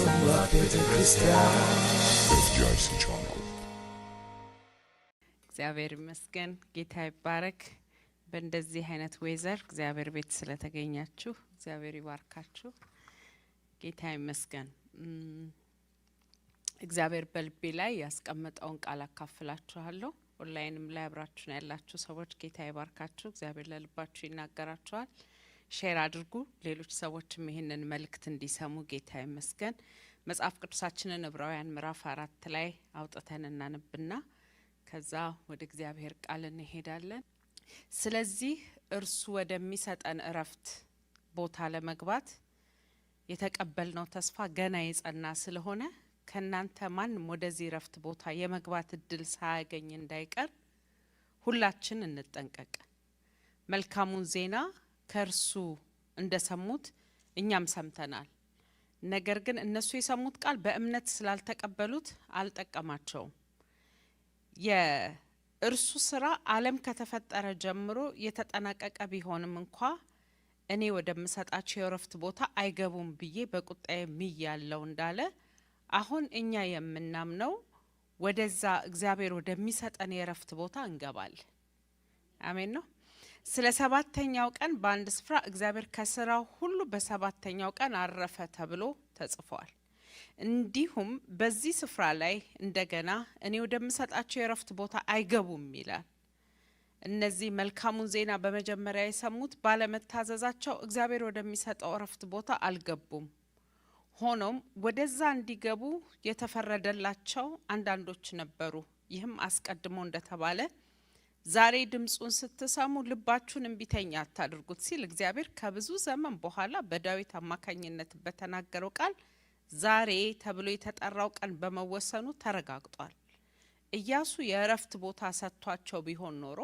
አምላክ ቤተክርስቲያን እግዚአብሔር ይመስገን ጌታ ይባረክ። በእንደዚህ አይነት ዌዘር እግዚአብሔር ቤት ስለተገኛችሁ እግዚአብሔር ይባርካችሁ። ጌታ ይመስገን። እግዚአብሔር በልቤ ላይ ያስቀመጠውን ቃል አካፍላችኋለሁ። ኦንላይንም ላይ አብራችሁን ያላችሁ ሰዎች ጌታ ይባርካችሁ። እግዚአብሔር ለልባችሁ ይናገራችኋል። ሼር አድርጉ፣ ሌሎች ሰዎችም ይሄንን መልእክት እንዲሰሙ። ጌታ ይመስገን። መጽሐፍ ቅዱሳችንን ዕብራውያን ምዕራፍ 4 ላይ አውጥተን እናነብና ከዛ ወደ እግዚአብሔር ቃል እንሄዳለን። ስለዚህ እርሱ ወደሚሰጠን እረፍት ቦታ ለመግባት የተቀበልነው ተስፋ ገና የጸና ስለሆነ ከናንተ ማንም ወደዚህ እረፍት ቦታ የመግባት እድል ሳያገኝ እንዳይቀር ሁላችን እንጠንቀቅ። መልካሙን ዜና ከእርሱ እንደሰሙት እኛም ሰምተናል። ነገር ግን እነሱ የሰሙት ቃል በእምነት ስላልተቀበሉት አልጠቀማቸውም። የእርሱ ስራ ዓለም ከተፈጠረ ጀምሮ የተጠናቀቀ ቢሆንም እንኳ እኔ ወደምሰጣቸው የእረፍት ቦታ አይገቡም ብዬ በቁጣዬ ምያለሁ እንዳለ አሁን እኛ የምናምነው ወደዛ እግዚአብሔር ወደሚሰጠን የእረፍት ቦታ እንገባለን። አሜን ነው። ስለ ሰባተኛው ቀን በአንድ ስፍራ እግዚአብሔር ከስራው ሁሉ በሰባተኛው ቀን አረፈ ተብሎ ተጽፏል። እንዲሁም በዚህ ስፍራ ላይ እንደገና እኔ ወደምሰጣቸው የእረፍት ቦታ አይገቡም ይላል። እነዚህ መልካሙን ዜና በመጀመሪያ የሰሙት ባለመታዘዛቸው እግዚአብሔር ወደሚሰጠው እረፍት ቦታ አልገቡም። ሆኖም ወደዛ እንዲገቡ የተፈረደላቸው አንዳንዶች ነበሩ። ይህም አስቀድሞ እንደተባለ ዛሬ ድምጹን ስትሰሙ ልባችሁን እምቢተኛ አታድርጉት ሲል እግዚአብሔር ከብዙ ዘመን በኋላ በዳዊት አማካኝነት በተናገረው ቃል ዛሬ ተብሎ የተጠራው ቀን በመወሰኑ ተረጋግጧል። ኢያሱ የእረፍት ቦታ ሰጥቷቸው ቢሆን ኖሮ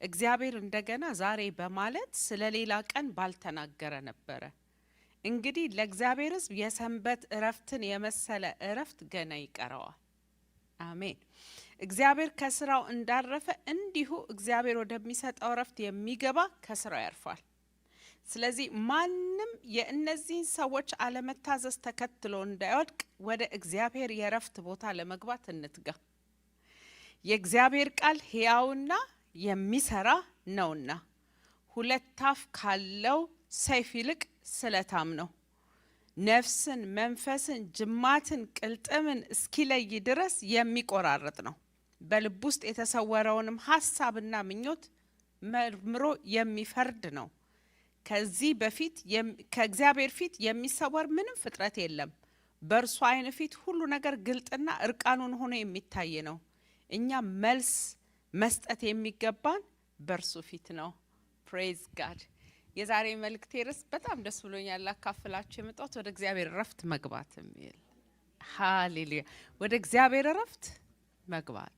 እግዚአብሔር እንደገና ዛሬ በማለት ስለሌላ ቀን ባልተናገረ ነበረ። እንግዲህ ለእግዚአብሔር ሕዝብ የሰንበት እረፍትን የመሰለ እረፍት ገና ይቀረዋል። አሜን። እግዚአብሔር ከስራው እንዳረፈ እንዲሁ እግዚአብሔር ወደሚሰጠው እረፍት የሚገባ ከስራው ያርፋል። ስለዚህ ማንም የእነዚህን ሰዎች አለመታዘዝ ተከትሎ እንዳይወድቅ ወደ እግዚአብሔር የእረፍት ቦታ ለመግባት እንትጋ። የእግዚአብሔር ቃል ሕያውና የሚሰራ ነውና ሁለት አፍ ካለው ሰይፍ ይልቅ ስለታም ነው፣ ነፍስን፣ መንፈስን፣ ጅማትን፣ ቅልጥምን እስኪለይ ድረስ የሚቆራርጥ ነው። በልብ ውስጥ የተሰወረውንም ሐሳብና ምኞት መርምሮ የሚፈርድ ነው። ከዚህ በፊት ከእግዚአብሔር ፊት የሚሰወር ምንም ፍጥረት የለም። በእርሱ ዓይን ፊት ሁሉ ነገር ግልጥና እርቃኑን ሆኖ የሚታይ ነው። እኛ መልስ መስጠት የሚገባን በእርሱ ፊት ነው። ፕሬዝ ጋድ። የዛሬ መልእክቴ ርዕስ በጣም ደስ ብሎኛል ላካፍላችሁ የመጣሁት ወደ እግዚአብሔር እረፍት መግባት የሚል። ሃሌሉያ! ወደ እግዚአብሔር እረፍት መግባት።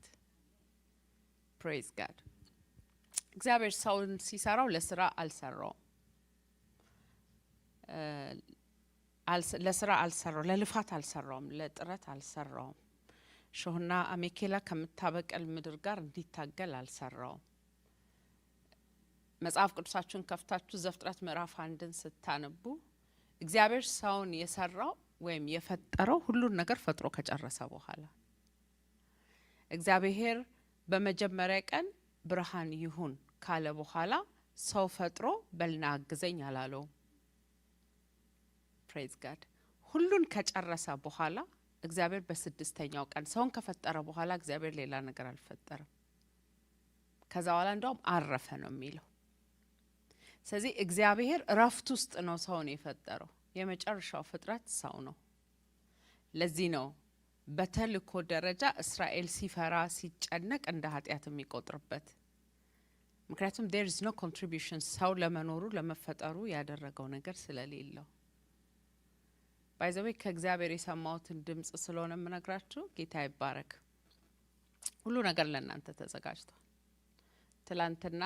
ፕሬዝ ጋድ። እግዚአብሔር ሰውን ሲሰራው ለስራ አልሰራውም። ለስራ አልሰራው፣ ለልፋት አልሰራውም፣ ለጥረት አልሰራውም። ሾህና አሜኬላ ከምታበቀል ምድር ጋር እንዲታገል አልሰራውም። መጽሐፍ ቅዱሳችሁን ከፍታችሁ ዘፍጥረት ምዕራፍ 1ን ስታነቡ እግዚአብሔር ሰውን የሰራው ወይም የፈጠረው ሁሉን ነገር ፈጥሮ ከጨረሰ በኋላ እግዚአብሔር በመጀመሪያ ቀን ብርሃን ይሁን ካለ በኋላ ሰው ፈጥሮ በልና አግዘኝ አላለው። ፕሬዝ ጋድ። ሁሉን ከጨረሰ በኋላ እግዚአብሔር በስድስተኛው ቀን ሰውን ከፈጠረ በኋላ እግዚአብሔር ሌላ ነገር አልፈጠረም። ከዛ በኋላ እንደውም አረፈ ነው የሚለው። ስለዚህ እግዚአብሔር እረፍት ውስጥ ነው ሰውን የፈጠረው። የመጨረሻው ፍጥረት ሰው ነው። ለዚህ ነው በተልእኮ ደረጃ እስራኤል ሲፈራ ሲጨነቅ እንደ ኃጢአት የሚቆጥርበት። ምክንያቱም there is no contribution ሰው ለመኖሩ ለመፈጠሩ ያደረገው ነገር ስለሌለው። ባይዘዌ ከእግዚአብሔር የሰማሁትን ድምጽ ስለሆነ የምነግራችሁ ጌታ ይባረክ። ሁሉ ነገር ለእናንተ ተዘጋጅቷል። ትላንትና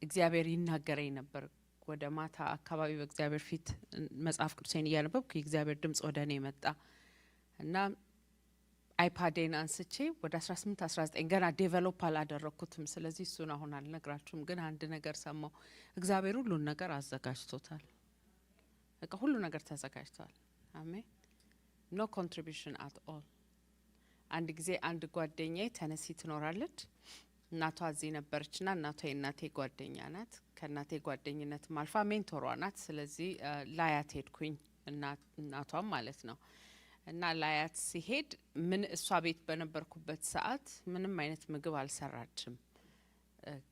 እግዚአብሔር ይናገረኝ ነበር። ወደ ማታ አካባቢ በእግዚአብሔር ፊት መጽሐፍ ቅዱሴን እያነበብኩ የእግዚአብሔር ድምጽ ወደ እኔ መጣ እና አይፓዴን አንስቼ ወደ 18 19 ገና ዴቨሎፕ አላደረኩትም። ስለዚህ እሱን አሁን አልነግራችሁም። ግን አንድ ነገር ሰማሁ። እግዚአብሔር ሁሉን ነገር አዘጋጅቶታል በቃ ሁሉ ነገር ተዘጋጅቷል። አሜን። ኖ ኮንትሪቢዩሽን አት ኦል። አንድ ጊዜ አንድ ጓደኛዬ ተነሲ ትኖራለች። እናቷ እዚህ ነበረችና እናቷ የእናቴ ጓደኛ ናት። ከእናቴ ጓደኝነት ማልፋ ሜንቶሯ ናት። ስለዚህ ላያት ሄድኩኝ እናቷም ማለት ነው። እና ላያት ሲሄድ ምን እሷ ቤት በነበርኩበት ሰዓት ምንም አይነት ምግብ አልሰራችም።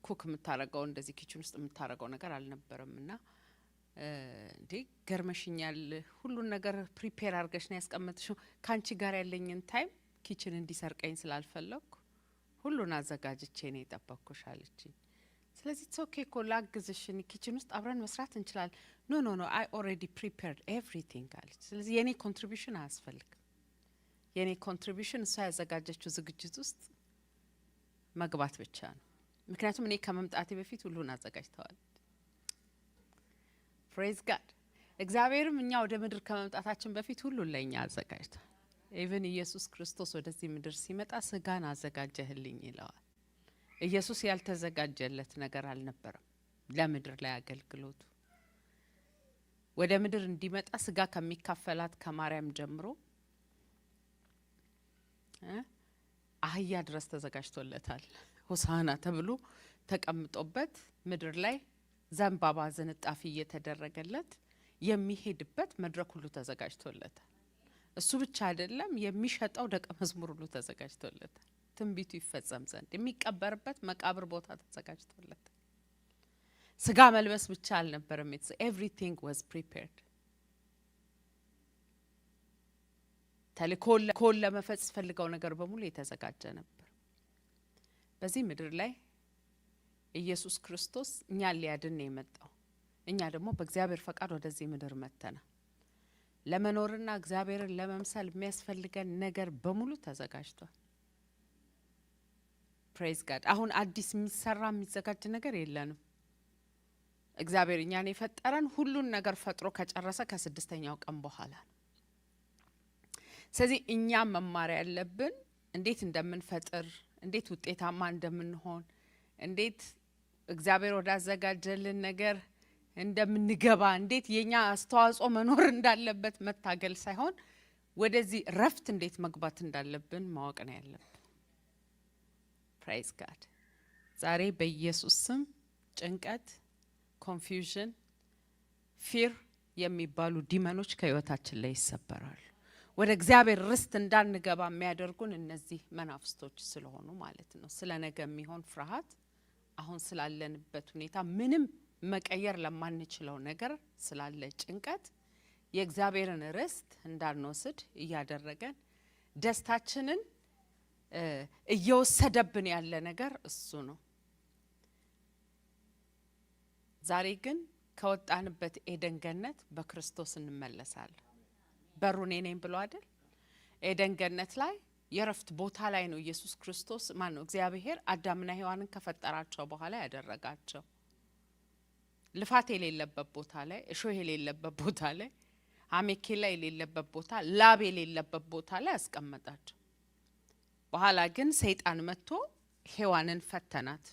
ኩክ የምታረገው እንደዚህ ኪችን ውስጥ የምታረገው ነገር አልነበረምና እንዴ ገርመሽኛል፣ ሁሉን ነገር ፕሪፔር አድርገሽ ነው ያስቀመጥሽው። ካንቺ ጋር ያለኝን ታይም ኪችን እንዲሰርቀኝ ስላልፈለኩ ሁሉን አዘጋጅቼ ነው የጠበቅኩሽ አለችኝ። ስለዚህ ኦኬ እኮ ላግዝሽ፣ ኪችን ውስጥ አብረን መስራት እንችላለን። ኖ አይ ኦልሬዲ ፕሪፔርድ ኤቭሪቲንግ አለች። ስለዚህ የኔ ኮንትሪቢዩሽን አያስፈልግም። የኔ ኮንትሪቢዩሽን እሷ ያዘጋጀችው ዝግጅት ውስጥ መግባት ብቻ ነው። ምክንያቱም እኔ ከመምጣቴ በፊት ሁሉን አዘጋጅተዋል። ፕሬዝ ጋድ። እግዚአብሔርም እኛ ወደ ምድር ከመምጣታችን በፊት ሁሉን ለኛ አዘጋጅቷል። ኢቭን ኢየሱስ ክርስቶስ ወደዚህ ምድር ሲመጣ ስጋን አዘጋጀህልኝ ይለዋል። ኢየሱስ ያልተዘጋጀለት ነገር አልነበረም ለምድር ላይ አገልግሎቱ። ወደ ምድር እንዲመጣ ስጋ ከሚካፈላት ከማርያም ጀምሮ አህያ ድረስ ተዘጋጅቶለታል። ሆሳና ተብሎ ተቀምጦበት ምድር ላይ ዘንባባ ዝንጣፊ እየተደረገለት የሚሄድበት መድረክ ሁሉ ተዘጋጅቶለታል። እሱ ብቻ አይደለም፣ የሚሸጠው ደቀ መዝሙር ሁሉ ተዘጋጅቶለታል። ትንቢቱ ይፈጸም ዘንድ የሚቀበርበት መቃብር ቦታ ተዘጋጅቶለታል። ስጋ መልበስ ብቻ አልነበረም። ኤቭሪቲንግ ዋዝ ፕሪፔርድ። ተልእኮውን ለመፈጸም ፈልገው ነገር በሙሉ የተዘጋጀ ነበር። በዚህ ምድር ላይ ኢየሱስ ክርስቶስ እኛን ሊያድን ነው የመጣው። እኛ ደግሞ በእግዚአብሔር ፈቃድ ወደዚህ ምድር መተናል። ለመኖርና እግዚአብሔርን ለመምሰል የሚያስፈልገን ነገር በሙሉ ተዘጋጅቷል። ፕሬዝ ጋድ። አሁን አዲስ የሚሰራ የሚዘጋጅ ነገር የለንም። እግዚአብሔር እኛን የፈጠረን ሁሉን ነገር ፈጥሮ ከጨረሰ ከስድስተኛው ቀን በኋላ ነው። ስለዚህ እኛ መማር ያለብን እንዴት እንደምንፈጥር፣ እንዴት ውጤታማ እንደምንሆን፣ እንዴት እግዚአብሔር ወዳዘጋጀልን ነገር እንደምንገባ፣ እንዴት የኛ አስተዋጽኦ መኖር እንዳለበት መታገል ሳይሆን ወደዚህ ረፍት እንዴት መግባት እንዳለብን ማወቅ ነው ያለብን። ፕሬዝ ጋድ። ዛሬ በኢየሱስ ስም ጭንቀት፣ ኮንፊውዥን፣ ፊር የሚባሉ ዲመኖች ከህይወታችን ላይ ይሰበራሉ። ወደ እግዚአብሔር ርስት እንዳንገባ የሚያደርጉን እነዚህ መናፍስቶች ስለሆኑ ማለት ነው። ስለ ነገ የሚሆን ፍርሃት፣ አሁን ስላለንበት ሁኔታ ምንም መቀየር ለማንችለው ነገር ስላለ ጭንቀት የእግዚአብሔርን ርስት እንዳንወስድ እያደረገን ደስታችንን እየወሰደብን ያለ ነገር እሱ ነው። ዛሬ ግን ከወጣንበት ኤደን ገነት በክርስቶስ እንመለሳለን። በሩ እኔ ነኝ ብሎ አይደል? ኤደን ገነት ላይ የረፍት ቦታ ላይ ነው ኢየሱስ ክርስቶስ ማን ነው እግዚአብሔር አዳምና ሔዋንን ከፈጠራቸው በኋላ ያደረጋቸው። ልፋት የሌለበት ቦታ ላይ፣ እሾህ የሌለበት ቦታ ላይ፣ አሜኬላ የሌለበት ቦታ፣ ላብ የሌለበት ቦታ ላይ አስቀመጣቸው። በኋላ ግን ሰይጣን መጥቶ ሔዋንን ፈተናት።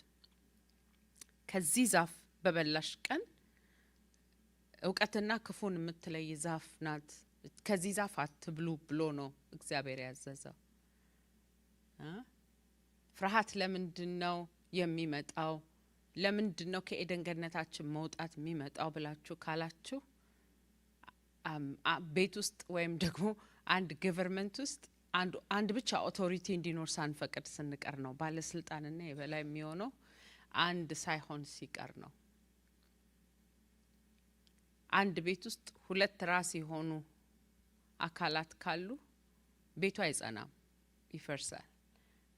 ከዚህ ዛፍ በበላሽ ቀን እውቀትና ክፉን የምትለይ ዛፍ ናት፣ ከዚህ ዛፍ አትብሉ ብሎ ነው እግዚአብሔር ያዘዘው። ፍርሃት ለምንድነው የሚመጣው? ለምንድነው ከኤደን ገነታችን መውጣት የሚመጣው ብላችሁ ካላችሁ ቤት ውስጥ ወይም ደግሞ አንድ ገቨርንመንት ውስጥ አንድ ብቻ ኦቶሪቲ እንዲኖር ሳንፈቅድ ስንቀር ነው። ባለስልጣንና የበላይ የሚሆነው አንድ ሳይሆን ሲቀር ነው። አንድ ቤት ውስጥ ሁለት ራስ የሆኑ አካላት ካሉ ቤቱ አይጸናም፣ ይፈርሳል።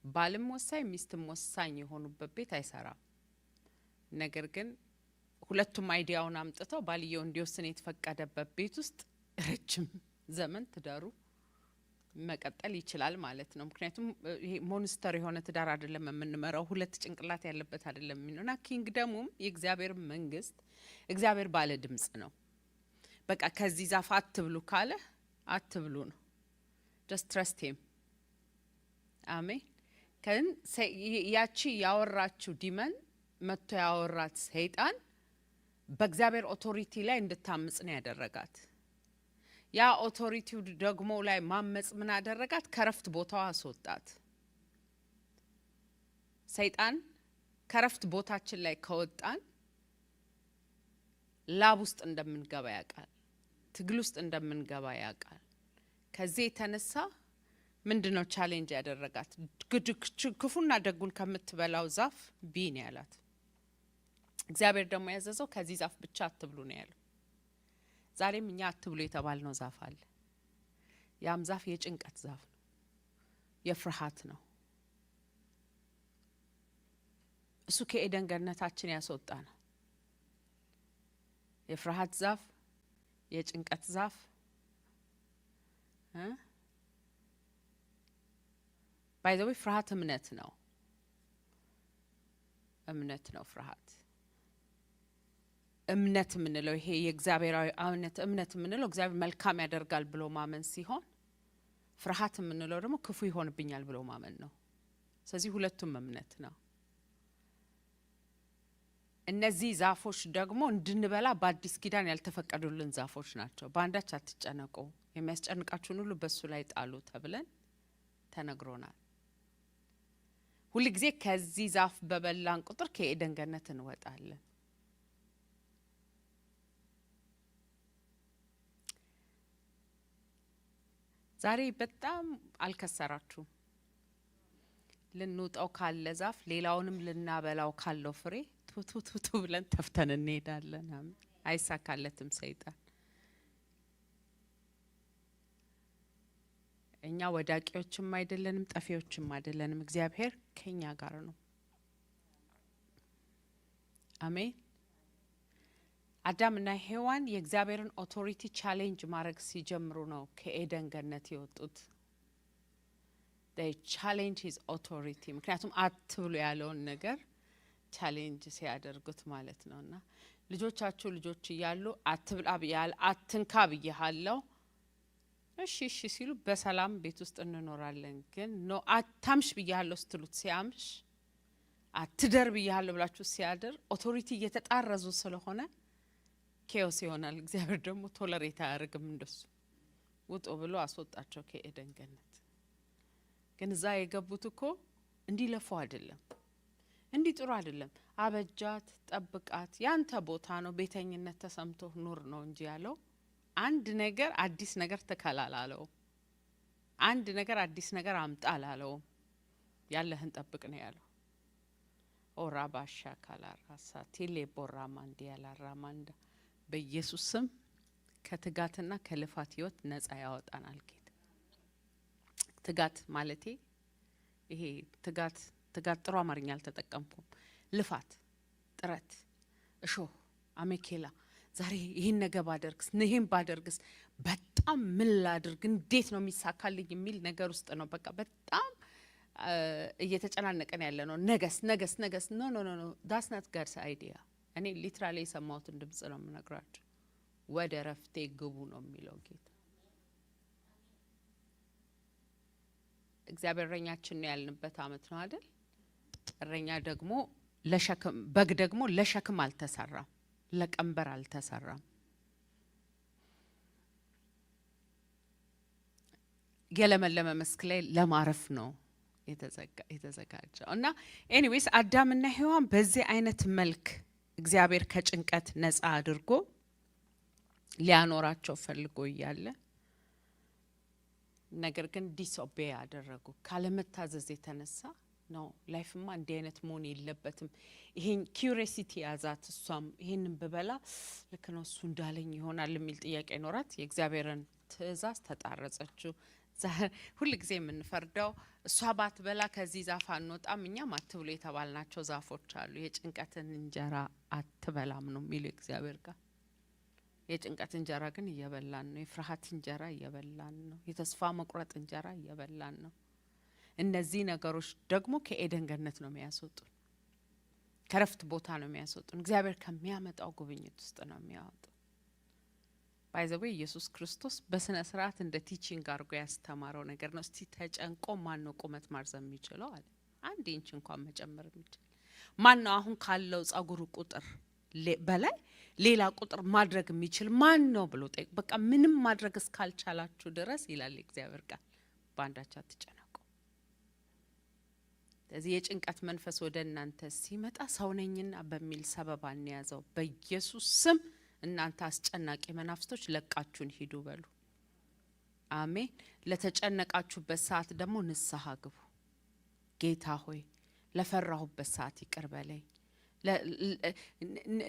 ባልም ወሳኝ ሚስትም ወሳኝ የሆኑበት ቤት አይሰራም። ነገር ግን ሁለቱም አይዲያውን አምጥተው ባልየው እንዲወስን የተፈቀደበት ቤት ውስጥ ረጅም ዘመን ትዳሩ መቀጠል ይችላል ማለት ነው። ምክንያቱም ይሄ ሞንስተር የሆነ ትዳር አይደለም የምንመራው፣ ሁለት ጭንቅላት ያለበት አይደለም የሚሆነና ኪንግደሙም የእግዚአብሔር መንግስት እግዚአብሔር ባለ ድምጽ ነው። በቃ ከዚህ ዛፍ አትብሉ ካለ አትብሉ ነው። just trust him። አሜን። ከን ያቺ ያወራችው ዲመን መጥቶ ያወራት ሰይጣን በእግዚአብሔር ኦቶሪቲ ላይ እንድታምጽ ነው ያደረጋት። ያ ኦቶሪቲው ደግሞ ላይ ማመጽ ምን አደረጋት? ከረፍት ቦታዋ አስወጣት። ሰይጣን ከረፍት ቦታችን ላይ ከወጣን ላብ ውስጥ እንደምንገባ ያውቃል፣ ትግል ውስጥ እንደምንገባ ያውቃል። ከዚህ የተነሳ ምንድነው ቻሌንጅ ያደረጋት? ክፉና ደጉን ከምትበላው ዛፍ ቢ ነው ያላት። እግዚአብሔር ደግሞ ያዘዘው ከዚህ ዛፍ ብቻ አትብሉ ነው ያለው። ዛሬም እኛ አትብሉ የተባልነው ዛፍ አለ። ያም ዛፍ የጭንቀት ዛፍ ነው፣ የፍርሃት ነው። እሱ ከኤደን ገነታችን ያስወጣ ነው። የፍርሃት ዛፍ፣ የጭንቀት ዛፍ ባይ ዘ ወይ ፍርሃት እምነት ነው። እምነት ነው ፍርሃት። እምነት የምንለው ይሄ የእግዚአብሔራዊ እምነት የምንለው እግዚአብሔር መልካም ያደርጋል ብሎ ማመን ሲሆን፣ ፍርሃት የምንለው ደግሞ ክፉ ይሆንብኛል ብሎ ማመን ነው። ስለዚህ ሁለቱም እምነት ነው። እነዚህ ዛፎች ደግሞ እንድንበላ በአዲስ ኪዳን ያልተፈቀዱልን ዛፎች ናቸው። በአንዳች አትጨነቁ፣ የሚያስጨንቃችሁን ሁሉ በሱ ላይ ጣሉ ተብለን ተነግሮናል። ሁሉ ጊዜ ከዚህ ዛፍ በበላን ቁጥር ከኤደን ገነት እንወጣለን። ዛሬ በጣም አልከሰራችሁም። ልንውጣው ካለ ዛፍ ሌላውንም ልናበላው ካለው ፍሬ ቱቱቱቱ ብለን ተፍተን እንሄዳለን። አይሳካለትም ሰይጣን። እኛ ወዳቂዎችም አይደለንም፣ ጠፊዎችም አይደለንም። እግዚአብሔር ከኛ ጋር ነው። አሜን። አዳምና ሔዋን የእግዚአብሔርን ኦቶሪቲ ቻሌንጅ ማድረግ ሲጀምሩ ነው ከኤደን ገነት የወጡት። they challenge his authority። ምክንያቱም አትብሉ ያለውን ነገር ቻሌንጅ ሲያደርጉት ማለት ነውና ልጆቻችሁ ልጆች እያሉ አትብላ ብያል አትንካ ብያለው እሺ እሺ ሲሉ በሰላም ቤት ውስጥ እንኖራለን። ግን ኖ አታምሽ ብያለው ስትሉት ሲያምሽ፣ አትደር ብያለው ብላችሁ ሲያደር ኦቶሪቲ እየተጣረዙ ስለሆነ ኬኦስ ይሆናል። እግዚአብሔር ደግሞ ቶለሬት አያደርግም። እንደሱ ውጡ ብሎ አስወጣቸው ከኤደን ገነት። ግን እዛ የገቡት እኮ እንዲለፉ አይደለም፣ እንዲህ ጥሩ አይደለም። አበጃት፣ ጠብቃት፣ ያንተ ቦታ ነው፣ ቤተኝነት ተሰምቶ ኑር ነው እንጂ ያለው አንድ ነገር አዲስ ነገር ተከላላለው፣ አንድ ነገር አዲስ ነገር አምጣላለው። ያለህን ጠብቅ ነው ያለው። ኦራባሻ ካላራሳ ቴሌ ቦራማንዲ ያላራማንዳ በኢየሱስ ስም ከትጋትና ከልፋት ህይወት ነፃ ያወጣናል ጌታ። ትጋት ማለቴ ይሄ ትጋት ጥሩ አማርኛ አልተጠቀምኩም። ልፋት፣ ጥረት፣ እሾህ፣ አሜኬላ ዛሬ ይሄን ነገር ባደርግስ ነሄን ባደርግስ በጣም ምን ላድርግ እንዴት ነው የሚሳካልኝ የሚል ነገር ውስጥ ነው። በቃ በጣም እየተጨናነቀን ያለ ነው። ነገስ ኖ that's not God's idea። እኔ ሊትራሊ የሰማሁትን ድምጽ ነው የምነግራችሁ። ወደ ረፍቴ ግቡ ነው የሚለው ጌታ። እግዚአብሔር እረኛችን ነው ያልንበት አመት ነው አይደል? እረኛ ደግሞ ለሸክም በግ ደግሞ ለሸክም አልተሰራም፣ ለቀንበር አልተሰራም። የለመለመ መስክ ላይ ለማረፍ ነው የተዘጋጀው። እና ኤኒዌይስ አዳምና ሔዋን በዚህ አይነት መልክ እግዚአብሔር ከጭንቀት ነፃ አድርጎ ሊያኖራቸው ፈልጎ እያለ ነገር ግን ዲስኦቤ ያደረጉ ካለመታዘዝ የተነሳ ነው። ላይፍማ እንዲህ አይነት መሆን የለበትም። ይሄን ኪዩሪዮሲቲ ያዛት። እሷም ይሄንን በበላ ልክ ነው እሱ እንዳለኝ ይሆናል የሚል ጥያቄ ኖራት። የእግዚአብሔርን ትእዛዝ ተጣረጸችው። ሁሉ ጊዜ የምንፈርደው እሷ ባትበላ ከዚህ ዛፍ አንወጣም፣ እኛም አትብሉ የተባልናቸው ዛፎች አሉ። የጭንቀትን እንጀራ አትበላም ነው የሚለው እግዚአብሔር ጋር። የጭንቀት እንጀራ ግን እየበላን ነው። የፍርሃት እንጀራ እየበላን ነው። የተስፋ መቁረጥ እንጀራ እየበላን ነው። እነዚህ ነገሮች ደግሞ ከኤደን ገነት ነው የሚያስወጡን፣ ከረፍት ቦታ ነው የሚያስወጡን። እግዚአብሔር ከሚያመጣው ጉብኝት ውስጥ ነው የሚያወጡ። ባይዘው ኢየሱስ ክርስቶስ በስነ ስርዓት እንደ ቲቺንግ አድርጎ ያስተማረው ነገር ነው። እስቲ ተጨንቆ ማን ነው ቁመት ማርዘም የሚችለው አለ። አንድ ኢንች እንኳን መጨመር የሚችል ማን ነው? አሁን ካለው ጸጉሩ ቁጥር በላይ ሌላ ቁጥር ማድረግ የሚችል ማን ነው ብሎ ጠይቁ። በቃ ምንም ማድረግ እስካልቻላችሁ ድረስ ይላል እግዚአብሔር ቃል በአንዳች አትጨነቁ። ስለዚህ የጭንቀት መንፈስ ወደ እናንተ ሲመጣ ሰው ነኝና በሚል ሰበብ አንያዘው። በኢየሱስ ስም እናንተ አስጨናቂ መናፍስቶች ለቃችሁን ሂዱ በሉ። አሜን። ለተጨነቃችሁበት ሰዓት ደግሞ ንስሐ ግቡ። ጌታ ሆይ ለፈራሁበት ሰዓት ይቅር በለኝ፣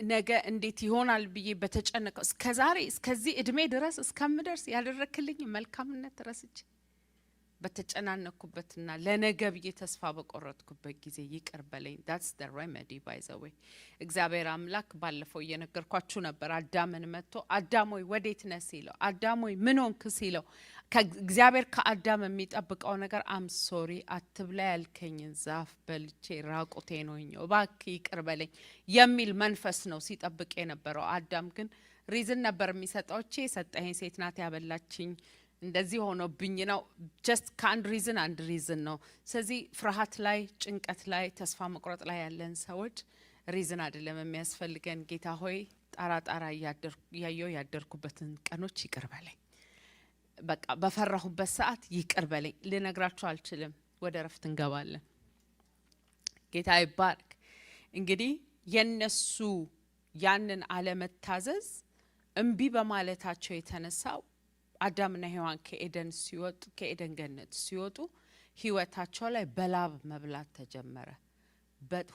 ነገ እንዴት ይሆናል ብዬ በተጨነቀው እስከዛሬ እስከዚህ እድሜ ድረስ እስከምደርስ ያደረክልኝ መልካምነት ረስቼ በተጨናነኩበትና ለነገ ብዬ ተስፋ በቆረጥኩበት ጊዜ ይቅር በለኝ። that's the remedy by the way። እግዚአብሔር አምላክ ባለፈው እየነገርኳችሁ ነበር። አዳምን መጥቶ አዳም ሆይ ወዴት ነህ ሲለው፣ አዳም ሆይ ምን ሆንክ ሲለው፣ እግዚአብሔር ከአዳም የሚጠብቀው ነገር አም ሶሪ አትብላ ያልከኝን ዛፍ በልቼ ራቁቴን ሆኜ እባክህ ይቅር በለኝ የሚል መንፈስ ነው ሲጠብቅ የነበረው። አዳም ግን ሪዝን ነበር የሚሰጠው። እቺ የሰጠኸኝ ሴት ናት ያበላችኝ፣ እንደዚህ ሆኖብኝ ነው። ጀስት ከአንድ ሪዝን አንድ ሪዝን ነው። ስለዚህ ፍርሃት ላይ፣ ጭንቀት ላይ፣ ተስፋ መቁረጥ ላይ ያለን ሰዎች ሪዝን አይደለም የሚያስፈልገን። ጌታ ሆይ ጣራ እያየሁ ያደርኩበትን ቀኖች ይቅር በለኝ፣ በቃ በፈራሁበት ሰዓት ይቅር በለኝ። ልነግራችሁ አልችልም። ወደ ረፍት እንገባለን። ጌታ ይባርክ። እንግዲህ የነሱ ያንን አለመታዘዝ እምቢ በማለታቸው የተነሳው አዳምና ሔዋን ከኤደን ገነት ሲወጡ ህይወታቸው ላይ በላብ መብላት ተጀመረ።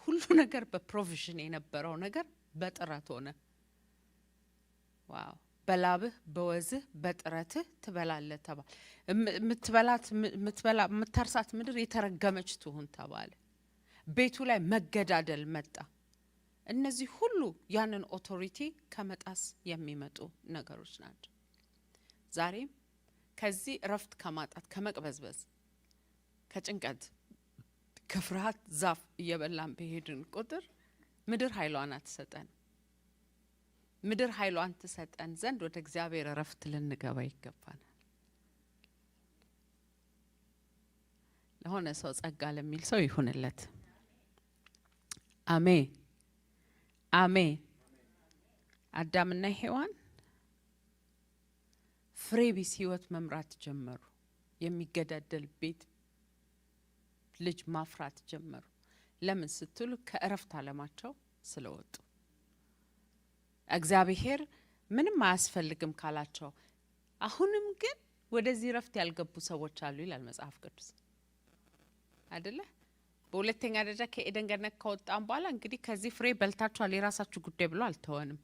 ሁሉ ነገር በፕሮቪዥን የነበረው ነገር በጥረት ሆነ። ዋው! በላብህ በወዝህ በጥረትህ ትበላለህ ተባለ። የምታርሳት ምድር የተረገመች ትሁን ተባለ። ቤቱ ላይ መገዳደል መጣ። እነዚህ ሁሉ ያንን ኦቶሪቲ ከመጣስ የሚመጡ ነገሮች ናቸው። ዛሬም ከዚህ ረፍት ከማጣት ከመቅበዝበዝ ከጭንቀት ከፍርሃት ዛፍ እየበላን በሄድን ቁጥር ምድር ኃይሏን አትሰጠን። ምድር ኃይሏን ትሰጠን ዘንድ ወደ እግዚአብሔር ረፍት ልንገባ ይገባናል። ለሆነ ሰው ጸጋ ለሚል ሰው ይሁንለት። አሜን አሜን። አዳምና ሔዋን ፍሬ ቢስ ህይወት መምራት ጀመሩ። የሚገዳደል ቤት ልጅ ማፍራት ጀመሩ። ለምን ስትሉ ከእረፍት አለማቸው ስለወጡ። እግዚአብሔር ምንም አያስፈልግም ካላቸው አሁንም ግን ወደዚህ ረፍት ያልገቡ ሰዎች አሉ ይላል መጽሐፍ ቅዱስ አይደለ? በሁለተኛ ደረጃ ከኤደን ገነት ከወጣን በኋላ እንግዲህ ከዚህ ፍሬ በልታችኋል የራሳችሁ ጉዳይ ብሎ አልተወንም።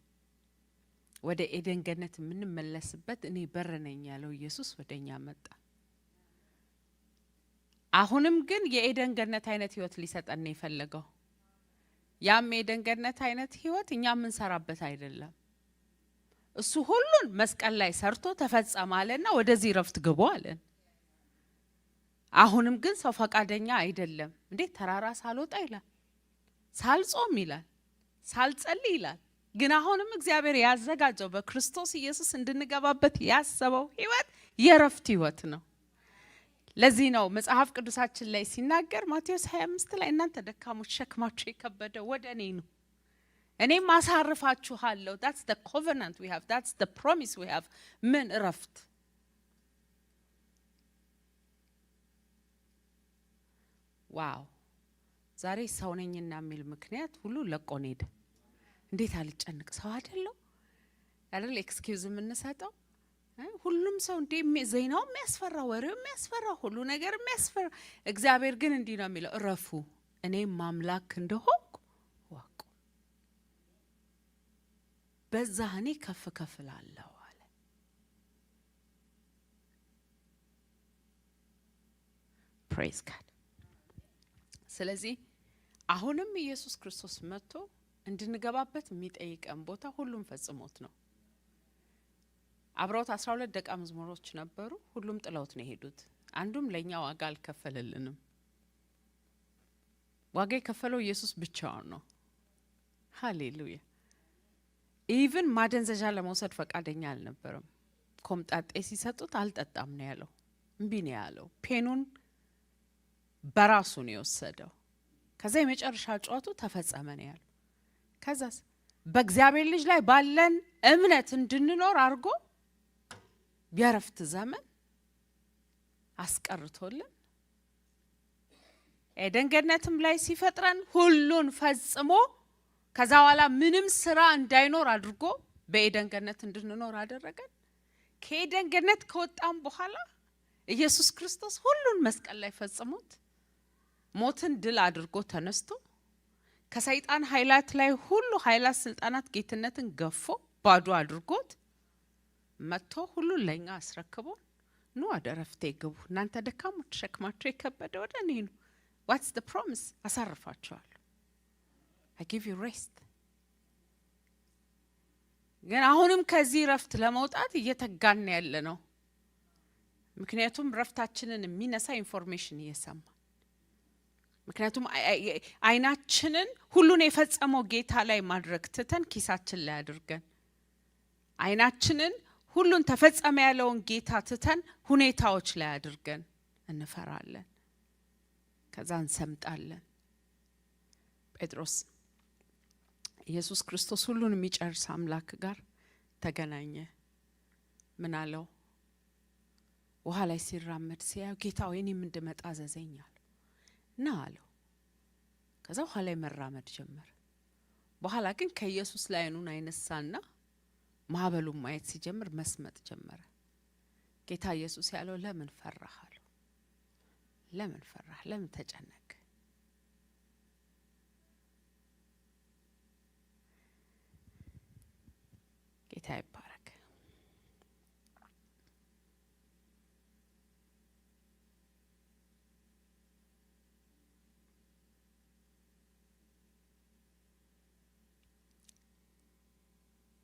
ወደ ኤደን ገነት የምንመለስበት እኔ በር ነኝ ያለው ኢየሱስ ወደኛ መጣ። አሁንም ግን የኤደን ገነት አይነት ህይወት ሊሰጠን ነው የፈለገው። ያም የኤደን ገነት አይነት ህይወት እኛ የምንሰራበት አይደለም። እሱ ሁሉን መስቀል ላይ ሰርቶ ተፈጸመ አለና ወደዚህ ረፍት ግቡ አለን። አሁንም ግን ሰው ፈቃደኛ አይደለም። እንዴት ተራራ ሳልወጣ ይላል፣ ሳልጾም ይላል፣ ሳልጸልይ ይላል። ግን አሁንም እግዚአብሔር ያዘጋጀው በክርስቶስ ኢየሱስ እንድንገባበት ያሰበው ህይወት የረፍት ህይወት ነው። ለዚህ ነው መጽሐፍ ቅዱሳችን ላይ ሲናገር ማቴዎስ 25 ላይ እናንተ ደካሞች ሸክማችሁ የከበደ ወደ እኔ ኑ እኔም አሳርፋችኋለሁ። that's the covenant we have, that's the promise we have። ምን ረፍት! ዋው! ዛሬ ሰው ነኝና የሚል ምክንያት ሁሉ ለቆን ሄደ። እንዴት አልጨንቅ ሰው አይደለም አይደል? ኤክስኪውዝ የምንሰጠው ሁሉም ሰው እንዴ ዜናው የሚያስፈራ ወሬው የሚያስፈራ ሁሉ ነገር የሚያስፈራ። እግዚአብሔር ግን እንዲህ ነው የሚለው እረፉ እኔም ማምላክ እንደሆንኩ ወቁ፣ በዛ እኔ ከፍ ከፍ እላለሁ አለ። ፕሬዝ ጋድ። ስለዚህ አሁንም ኢየሱስ ክርስቶስ መጥቶ እንድንገባበት የሚጠይቀን ቦታ ሁሉም ፈጽሞት ነው። አብሮት 12 ደቀ መዝሙሮች ነበሩ። ሁሉም ጥለውት ነው የሄዱት። አንዱም ለኛ ዋጋ አልከፈለልንም። ዋጋ የከፈለው ኢየሱስ ብቻውን ነው። ሃሌሉያ። ኢቭን ማደንዘዣ ለመውሰድ ፈቃደኛ አልነበረም። ኮምጣጤ ሲሰጡት አልጠጣም ነው ያለው። እምቢ ነው ያለው። ፔኑን በራሱ ነው የወሰደው። ከዛ የመጨረሻ ጨዋቱ ተፈጸመ ነው ያለው። ከዛስ በእግዚአብሔር ልጅ ላይ ባለን እምነት እንድንኖር አድርጎ የእረፍት ዘመን አስቀርቶልን ኤደን ገነትም ላይ ሲፈጥረን ሁሉን ፈጽሞ ከዛ በኋላ ምንም ስራ እንዳይኖር አድርጎ በኤደን ገነት እንድንኖር አደረገን። ከኤደን ገነት ከወጣን በኋላ ኢየሱስ ክርስቶስ ሁሉን መስቀል ላይ ፈጽሞት ሞትን ድል አድርጎ ተነስቶ ከሰይጣን ኃይላት ላይ ሁሉ ኃይላት፣ ስልጣናት፣ ጌትነትን ገፎ ባዶ አድርጎት መጥቶ ሁሉን ለኛ አስረክቦ ኑ ወደ እረፍቴ ግቡ እናንተ ደካሞች ሸክማችሁ የከበደ ወደ እኔ ኑ። What's the promise? አሳርፋችኋለሁ። I give you rest. ግን አሁንም ከዚህ ረፍት ለመውጣት እየተጋን ያለ ነው። ምክንያቱም ረፍታችንን የሚነሳ ኢንፎርሜሽን እየሰማ፣ ምክንያቱም አይናችንን ሁሉን የፈጸመው ጌታ ላይ ማድረግ ትተን ኪሳችን ላይ አድርገን፣ አይናችንን ሁሉን ተፈጸመ ያለውን ጌታ ትተን ሁኔታዎች ላይ አድርገን እንፈራለን። ከዛ እንሰምጣለን። ጴጥሮስ ኢየሱስ ክርስቶስ ሁሉን የሚጨርስ አምላክ ጋር ተገናኘ። ምን አለው? ውሃ ላይ ሲራመድ ሲያየው ጌታ ሆይ እኔም እንድመጣ አዘዘኝ አለው። ና አለው። ከዛ ውሃ ላይ መራመድ ጀመረ። በኋላ ግን ከኢየሱስ ላይ አይኑን አይነሳና ማዕበሉን ማየት ሲጀምር መስመጥ ጀመረ። ጌታ ኢየሱስ ያለው ለምን ፈራህ አለው። ለምን ፈራህ? ለምን ተጨነቅ? ጌታ ይባረክ።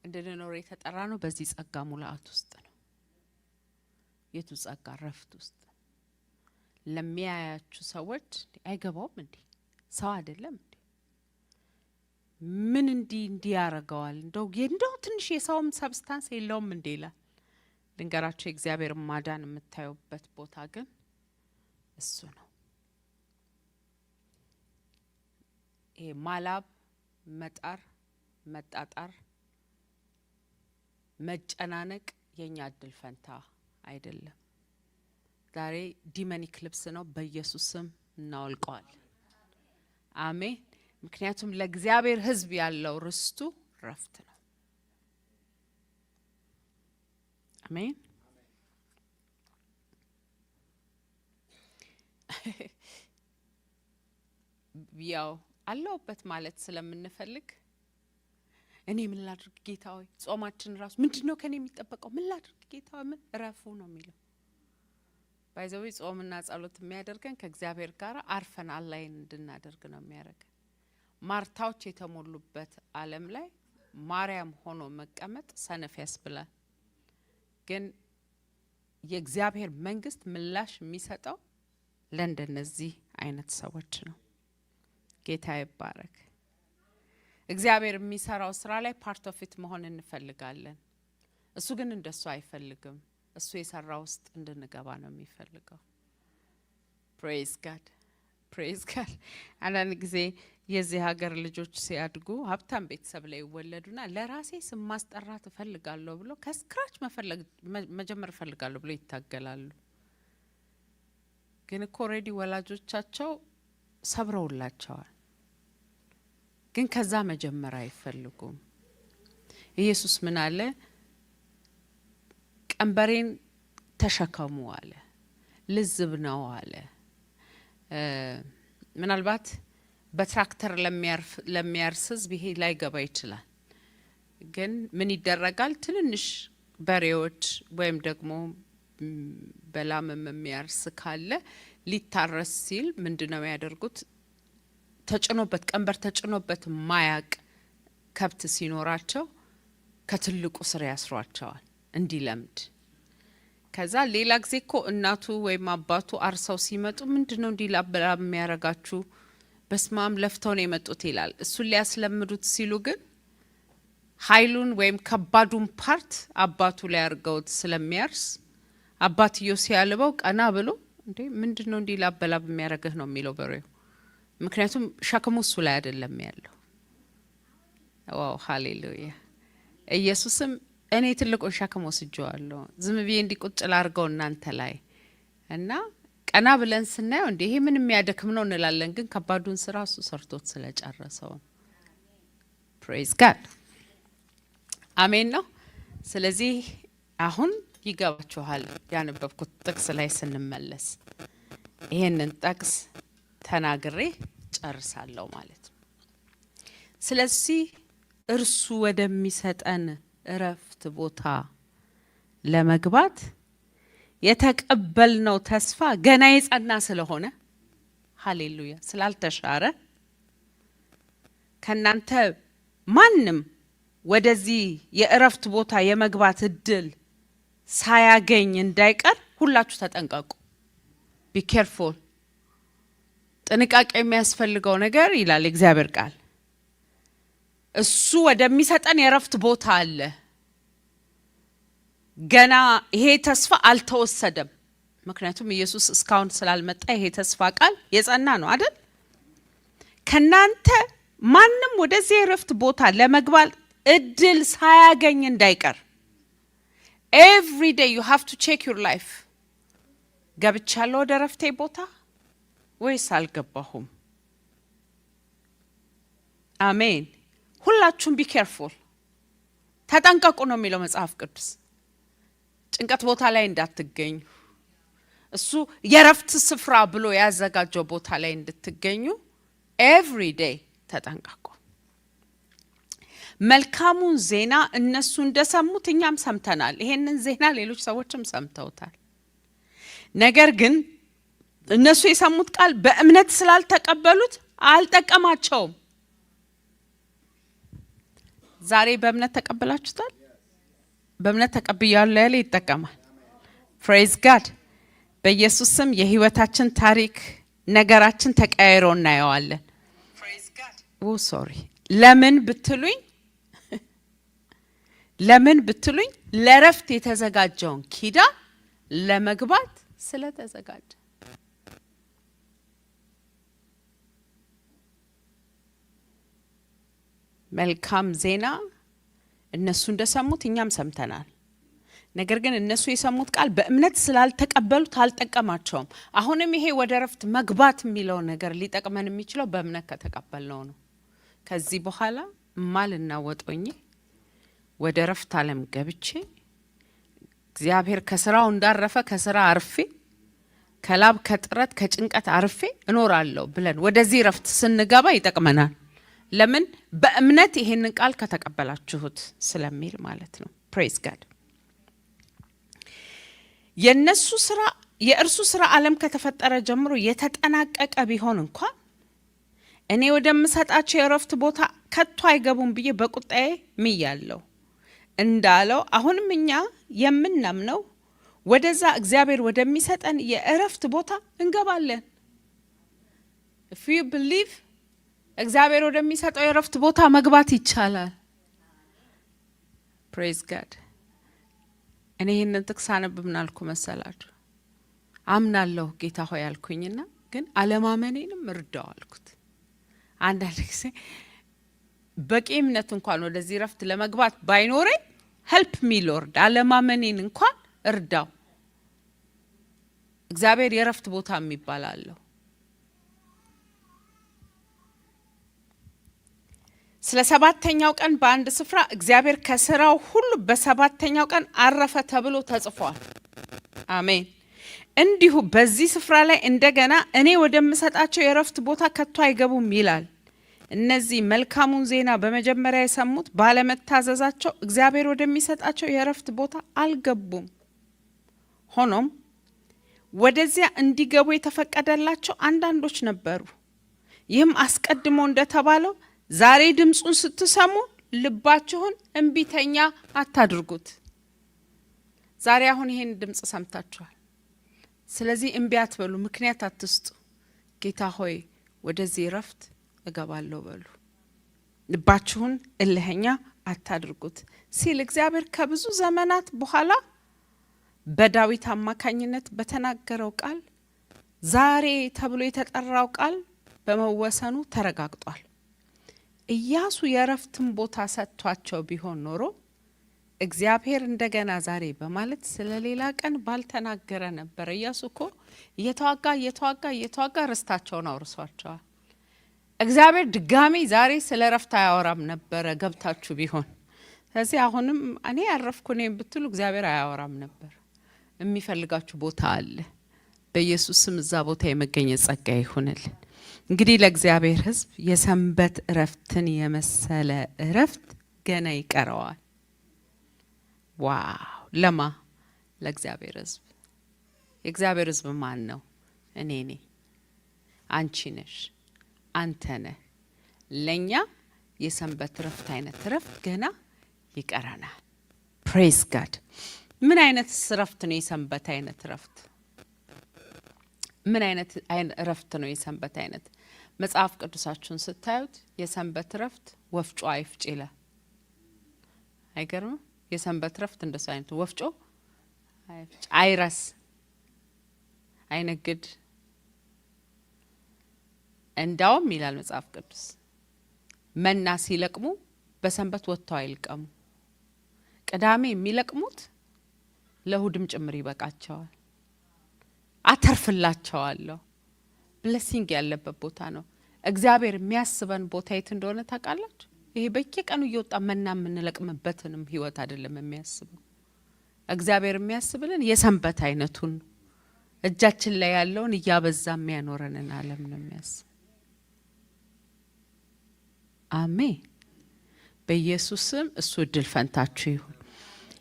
እንድንኖር የተጠራ ነው በዚህ ጸጋ ሙላአት ውስጥ ነው። የቱ ጸጋ? ረፍት ውስጥ። ለሚያያችሁ ሰዎች አይገባውም እንዴ? ሰው አይደለም እንዴ? ምን እንዲ ያረጋዋል? እንደው ትንሽ የሰውም ሰብስታንስ የለውም እንዴ ይላል። ልንገራችሁ፣ እግዚአብሔር ማዳን የምታዩበት ቦታ ግን እሱ ነው። ይሄ ማላብ፣ መጣር፣ መጣጣር፣ መጨናነቅ የኛ እድል ፈንታ አይደለም። ዛሬ ዲመኒክ ልብስ ነው። በኢየሱስ ስም እናወልቀዋል። አሜን። ምክንያቱም ለእግዚአብሔር ሕዝብ ያለው ርስቱ ረፍት ነው። አሜን። ያው አለውበት ማለት ስለምንፈልግ እኔ ምን ላድርግ ጌታ ሆይ፣ ጾማችን ራሱ ምንድነው ከኔ የሚጠበቀው? ምን ላድርግ ጌታ ሆይ፣ ምን ረፉ ነው የሚለው። ባይዘው ጾምና ጸሎት የሚያደርገን ከእግዚአብሔር ጋር አርፈን አላይን እንድናደርግ ነው የሚያደርገን። ማርታዎች የተሞሉበት ዓለም ላይ ማርያም ሆኖ መቀመጥ ሰነፍ ያስብላል። ግን የእግዚአብሔር መንግስት ምላሽ የሚሰጠው ለእንደነዚህ አይነት ሰዎች ነው። ጌታ ይባረክ። እግዚአብሔር የሚሰራው ስራ ላይ ፓርት ኦፍ ኢት መሆን እንፈልጋለን። እሱ ግን እንደሱ አይፈልግም። እሱ የሰራው ውስጥ እንድንገባ ነው የሚፈልገው። ፕሬዝ ጋድ፣ ፕሬዝ ጋድ። አንዳንድ ጊዜ የዚህ ሀገር ልጆች ሲያድጉ ሀብታም ቤተሰብ ላይ ይወለዱና ለራሴ ስም ማስጠራት እፈልጋለሁ ብሎ ከስክራች መጀመር እፈልጋለሁ ብሎ ይታገላሉ። ግን እኮ ኦልሬዲ ወላጆቻቸው ሰብረውላቸዋል። ግን ከዛ መጀመር አይፈልጉም። ኢየሱስ ምን አለ? ቀንበሬን ተሸከሙ አለ። ልዝብ ነው አለ። ምናልባት በትራክተር ለሚያርስ ህዝብ ይሄ ላይገባ ይችላል። ግን ምን ይደረጋል? ትንንሽ በሬዎች ወይም ደግሞ በላምም የሚያርስ ካለ ሊታረስ ሲል ምንድነው ያደርጉት? ተጭኖበት ቀንበር ተጭኖበት ማያቅ ከብት ሲኖራቸው ከትልቁ ስር ያስሯቸዋል እንዲለምድ። ከዛ ሌላ ጊዜ እኮ እናቱ ወይም አባቱ አርሰው ሲመጡ ምንድነው እንዲላበላ የሚያረጋችሁ? በስማም ለፍተው ነው የመጡት ይላል። እሱን ሊያስለምዱት ሲሉ ግን ኃይሉን ወይም ከባዱን ፓርት አባቱ ላይ አርገውት ስለሚያርስ አባትዮ ሲያልበው ቀና ብሎ እንዴ ምንድነው እንዲላበላ የሚያረግህ ነው የሚለው በሬው። ምክንያቱም ሸክሙ እሱ ላይ አይደለም ያለው። ዋው ሃሌሉያ። ኢየሱስም እኔ ትልቁን ሸክም ወስጄዋለሁ ዝም ብዬ እንዲቁጭ ላርገው እናንተ ላይ እና ቀና ብለን ስናየው እንዴ ይሄ ምን የሚያደክም ነው እንላለን፣ ግን ከባዱን ስራ እሱ ሰርቶት ስለጨረሰው ፕሬዝ ጋድ አሜን ነው። ስለዚህ አሁን ይገባችኋል ያነበብኩት ጥቅስ ላይ ስንመለስ ይሄንን ጥቅስ ተናግሬ ጨርሳለሁ ማለት ነው። ስለዚህ እርሱ ወደሚሰጠን እረፍት ቦታ ለመግባት የተቀበልነው ተስፋ ገና የጸና ስለሆነ ሃሌሉያ ስላልተሻረ ከናንተ ማንም ወደዚህ የእረፍት ቦታ የመግባት እድል ሳያገኝ እንዳይቀር ሁላችሁ ተጠንቀቁ። ቢ ኬርፉል። ጥንቃቄ የሚያስፈልገው ነገር ይላል እግዚአብሔር ቃል እሱ ወደሚሰጠን የእረፍት ቦታ አለ። ገና ይሄ ተስፋ አልተወሰደም። ምክንያቱም ኢየሱስ እስካሁን ስላልመጣ ይሄ ተስፋ ቃል የጸና ነው አይደል? ከናንተ ማንም ወደዚህ የእረፍት ቦታ ለመግባት እድል ሳያገኝ እንዳይቀር every day you have to check your life። ገብቻለሁ ወደ እረፍቴ ቦታ ወይስ አልገባሁም? አሜን። ሁላችሁም ቢ ኬርፉል ተጠንቀቁ ነው የሚለው መጽሐፍ ቅዱስ። ጭንቀት ቦታ ላይ እንዳትገኙ፣ እሱ የእረፍት ስፍራ ብሎ ያዘጋጀው ቦታ ላይ እንድትገኙ every day ተጠንቀቁ። መልካሙን ዜና እነሱ እንደሰሙት እኛም ሰምተናል። ይሄንን ዜና ሌሎች ሰዎችም ሰምተውታል። ነገር ግን እነሱ የሰሙት ቃል በእምነት ስላልተቀበሉት አልጠቀማቸውም። ዛሬ በእምነት ተቀበላችሁታል? በእምነት ተቀብያለሁ ያለ ይጠቀማል። ፕሬዝ ጋድ። በኢየሱስ ስም የህይወታችን ታሪክ ነገራችን ተቀያይሮ እናየዋለን። ፕሬዝ ጋድ። ሶሪ ለምን ብትሉኝ ለረፍት የተዘጋጀውን ኪዳን ለመግባት ስለተዘጋጀ። መልካም ዜና እነሱ እንደሰሙት እኛም ሰምተናል። ነገር ግን እነሱ የሰሙት ቃል በእምነት ስላልተቀበሉት አልጠቀማቸውም። አሁንም ይሄ ወደ ረፍት መግባት የሚለው ነገር ሊጠቅመን የሚችለው በእምነት ከተቀበልነው ነው። ከዚህ በኋላ ማልናወጦኝ ወደ ረፍት ዓለም ገብቼ እግዚአብሔር ከስራው እንዳረፈ ከስራ አርፌ ከላብ ከጥረት ከጭንቀት አርፌ እኖራለሁ ብለን ወደዚህ ረፍት ስንገባ ይጠቅመናል። ለምን? በእምነት ይሄንን ቃል ከተቀበላችሁት ስለሚል ማለት ነው። ፕሬዝ ጋድ። የእርሱ ስራ ዓለም ከተፈጠረ ጀምሮ የተጠናቀቀ ቢሆን እንኳን እኔ ወደምሰጣቸው የረፍት ቦታ ከቶ አይገቡም ብዬ በቁጣዬ ምያለሁ እንዳለው አሁንም እኛ የምናምነው ወደዛ እግዚአብሔር ወደሚሰጠን የእረፍት ቦታ እንገባለን። if you believe እግዚአብሔር ወደሚሰጠው የረፍት ቦታ መግባት ይቻላል። praise god። እኔ ይሄንን ጥቅስ አነብ ምን አልኩ መሰላችሁ? አምናለሁ ጌታ ሆይ አልኩኝና ግን አለማመኔንም እርዳው አልኩት። አንዳንድ ጊዜ በቂ እምነት እንኳን ወደዚህ ረፍት ለመግባት ባይኖረኝ help me lord አለማመኔን እንኳን እርዳው። እግዚአብሔር የረፍት ቦታ የሚባል አለው። ስለ ሰባተኛው ቀን በአንድ ስፍራ እግዚአብሔር ከስራው ሁሉ በሰባተኛው ቀን አረፈ ተብሎ ተጽፏል። አሜን። እንዲሁ በዚህ ስፍራ ላይ እንደገና እኔ ወደምሰጣቸው የረፍት ቦታ ከቶ አይገቡም ይላል። እነዚህ መልካሙን ዜና በመጀመሪያ የሰሙት ባለመታዘዛቸው እግዚአብሔር ወደሚሰጣቸው የረፍት ቦታ አልገቡም። ሆኖም ወደዚያ እንዲገቡ የተፈቀደላቸው አንዳንዶች ነበሩ። ይህም አስቀድሞ እንደተባለው ዛሬ ድምጹን ስትሰሙ ልባችሁን እንቢተኛ አታድርጉት። ዛሬ አሁን ይሄን ድምጽ ሰምታችኋል። ስለዚህ እንቢ አትበሉ፣ ምክንያት አትስጡ። ጌታ ሆይ ወደዚህ ረፍት እገባለሁ በሉ። ልባችሁን እልህኛ አታድርጉት ሲል እግዚአብሔር ከብዙ ዘመናት በኋላ በዳዊት አማካኝነት በተናገረው ቃል ዛሬ ተብሎ የተጠራው ቃል በመወሰኑ ተረጋግጧል። ኢያሱ የረፍትን ቦታ ሰጥቷቸው ቢሆን ኖሮ እግዚአብሔር እንደገና ዛሬ በማለት ስለሌላ ቀን ባልተናገረ ነበር። ኢያሱ እኮ እየተዋጋ ርስታቸውን አውርሷቸዋል። እግዚአብሔር ድጋሚ ዛሬ ስለ ረፍት አያወራም ነበር ገብታችሁ ቢሆን። ስለዚህ አሁንም እኔ ያረፍኩ ነኝ ብትሉ እግዚአብሔር አያወራም ነበር። የሚፈልጋችሁ ቦታ አለ። በኢየሱስ ስም እዛ ቦታ የመገኘት ጸጋ ይሁንልን። እንግዲህ ለእግዚአብሔር ሕዝብ የሰንበት እረፍትን የመሰለ እረፍት ገና ይቀረዋል። ዋው! ለማ ለእግዚአብሔር ሕዝብ። የእግዚአብሔር ሕዝብ ማን ነው? እኔ ነኝ፣ አንቺ ነሽ፣ አንተ ነህ። ለኛ የሰንበት እረፍት አይነት እረፍት ገና ይቀረናል። ፕሬዝ ጋድ። ምን አይነት እረፍት ነው የሰንበት አይነት እረፍት? ምን አይነት እረፍት ነው የሰንበት አይነት? መጽሐፍ ቅዱሳችሁን ስታዩት የሰንበት እረፍት ወፍጮ አይፍጭ ይላል። አይገርም? የሰንበት እረፍት እንደሱ አይነት ወፍጮ አይፍጭ፣ አይረስ፣ አይነግድ። እንዳውም ይላል መጽሐፍ ቅዱስ መና ሲለቅሙ በሰንበት ወጥተው አይልቀሙ። ቅዳሜ የሚለቅሙት ለእሁድም ጭምር ይበቃቸዋል። አተርፍላቸዋለሁ። ብለሲንግ ያለበት ቦታ ነው። እግዚአብሔር የሚያስበን ቦታ የት እንደሆነ ታውቃላችሁ? ይሄ በየቀኑ እየወጣ መና የምንለቅምበትንም ህይወት አይደለም የሚያስበው። እግዚአብሔር የሚያስብልን የሰንበት አይነቱን እጃችን ላይ ያለውን እያበዛ የሚያኖረንን ዓለም ነው የሚያስብ። አሜን። በኢየሱስ ስም እሱ እድል ፈንታችሁ ይሁን።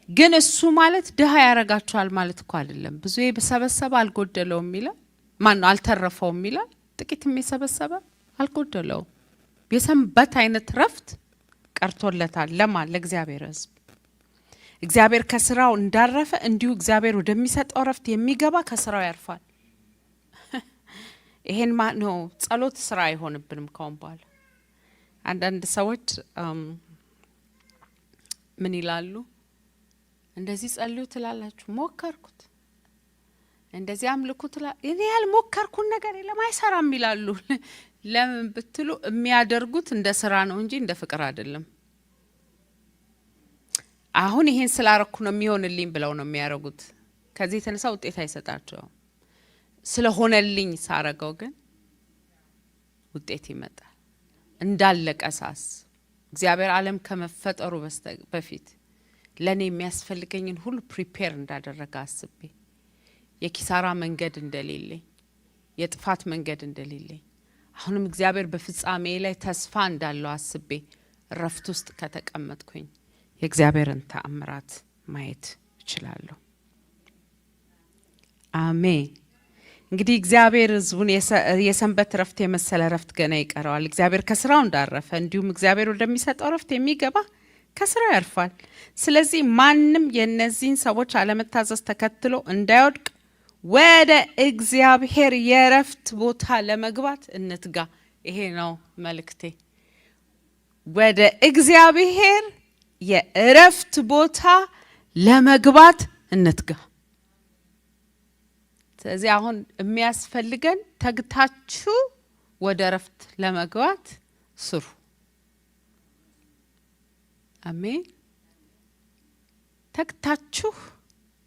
ግን እሱ ማለት ድሃ ያረጋችኋል ማለት እኮ አይደለም። ብዙ የሰበሰበ አልጎደለውም ይላል። ማን ነው አልተረፈውም ይላል። ጥቂት የሰበሰበ አልጎደለውም። የሰንበት አይነት ረፍት ቀርቶለታል። ለማን? ለእግዚአብሔር ሕዝብ። እግዚአብሔር ከስራው እንዳረፈ እንዲሁ እግዚአብሔር ወደሚሰጠው ረፍት የሚገባ ከስራው ያርፋል። ይሄን ነው ጸሎት ስራ አይሆንብንም ካሁን በኋላ። አንዳንድ ሰዎች ምን ይላሉ? እንደዚህ ጸልዩ ትላላችሁ፣ ሞከርኩት፣ እንደዚህ አምልኩ ትላላችሁ፣ እኔ ያልሞከርኩት ነገር የለም አይሰራም ይላሉ። ለምን ብትሉ የሚያደርጉት እንደ ስራ ነው እንጂ እንደ ፍቅር አይደለም። አሁን ይሄን ስላረኩ ነው የሚሆንልኝ ብለው ነው የሚያደርጉት። ከዚህ የተነሳ ውጤት አይሰጣቸውም። ስለሆነልኝ ሳረገው ግን ውጤት ይመጣል። እንዳለቀ ሳስ እግዚአብሔር ዓለም ከመፈጠሩ በፊት ለኔ የሚያስፈልገኝን ሁሉ ፕሪፔር እንዳደረገ አስቤ የኪሳራ መንገድ እንደሌለኝ፣ የጥፋት መንገድ እንደሌለኝ፣ አሁንም እግዚአብሔር በፍጻሜ ላይ ተስፋ እንዳለው አስቤ ረፍት ውስጥ ከተቀመጥኩኝ የእግዚአብሔርን ተአምራት ማየት እችላለሁ። አሜን። እንግዲህ እግዚአብሔር ሕዝቡን የሰንበት ረፍት የመሰለ ረፍት ገና ይቀረዋል። እግዚአብሔር ከስራው እንዳረፈ እንዲሁም እግዚአብሔር ወደሚሰጠው ረፍት የሚገባ ከስራው ያርፋል። ስለዚህ ማንም የነዚህን ሰዎች አለመታዘዝ ተከትሎ እንዳይወድቅ ወደ እግዚአብሔር የረፍት ቦታ ለመግባት እንትጋ። ይሄ ነው መልእክቴ። ወደ እግዚአብሔር የእረፍት ቦታ ለመግባት እንትጋ። ስለዚህ አሁን የሚያስፈልገን ተግታችሁ ወደ እረፍት ለመግባት ስሩ። አሜን። ተግታችሁ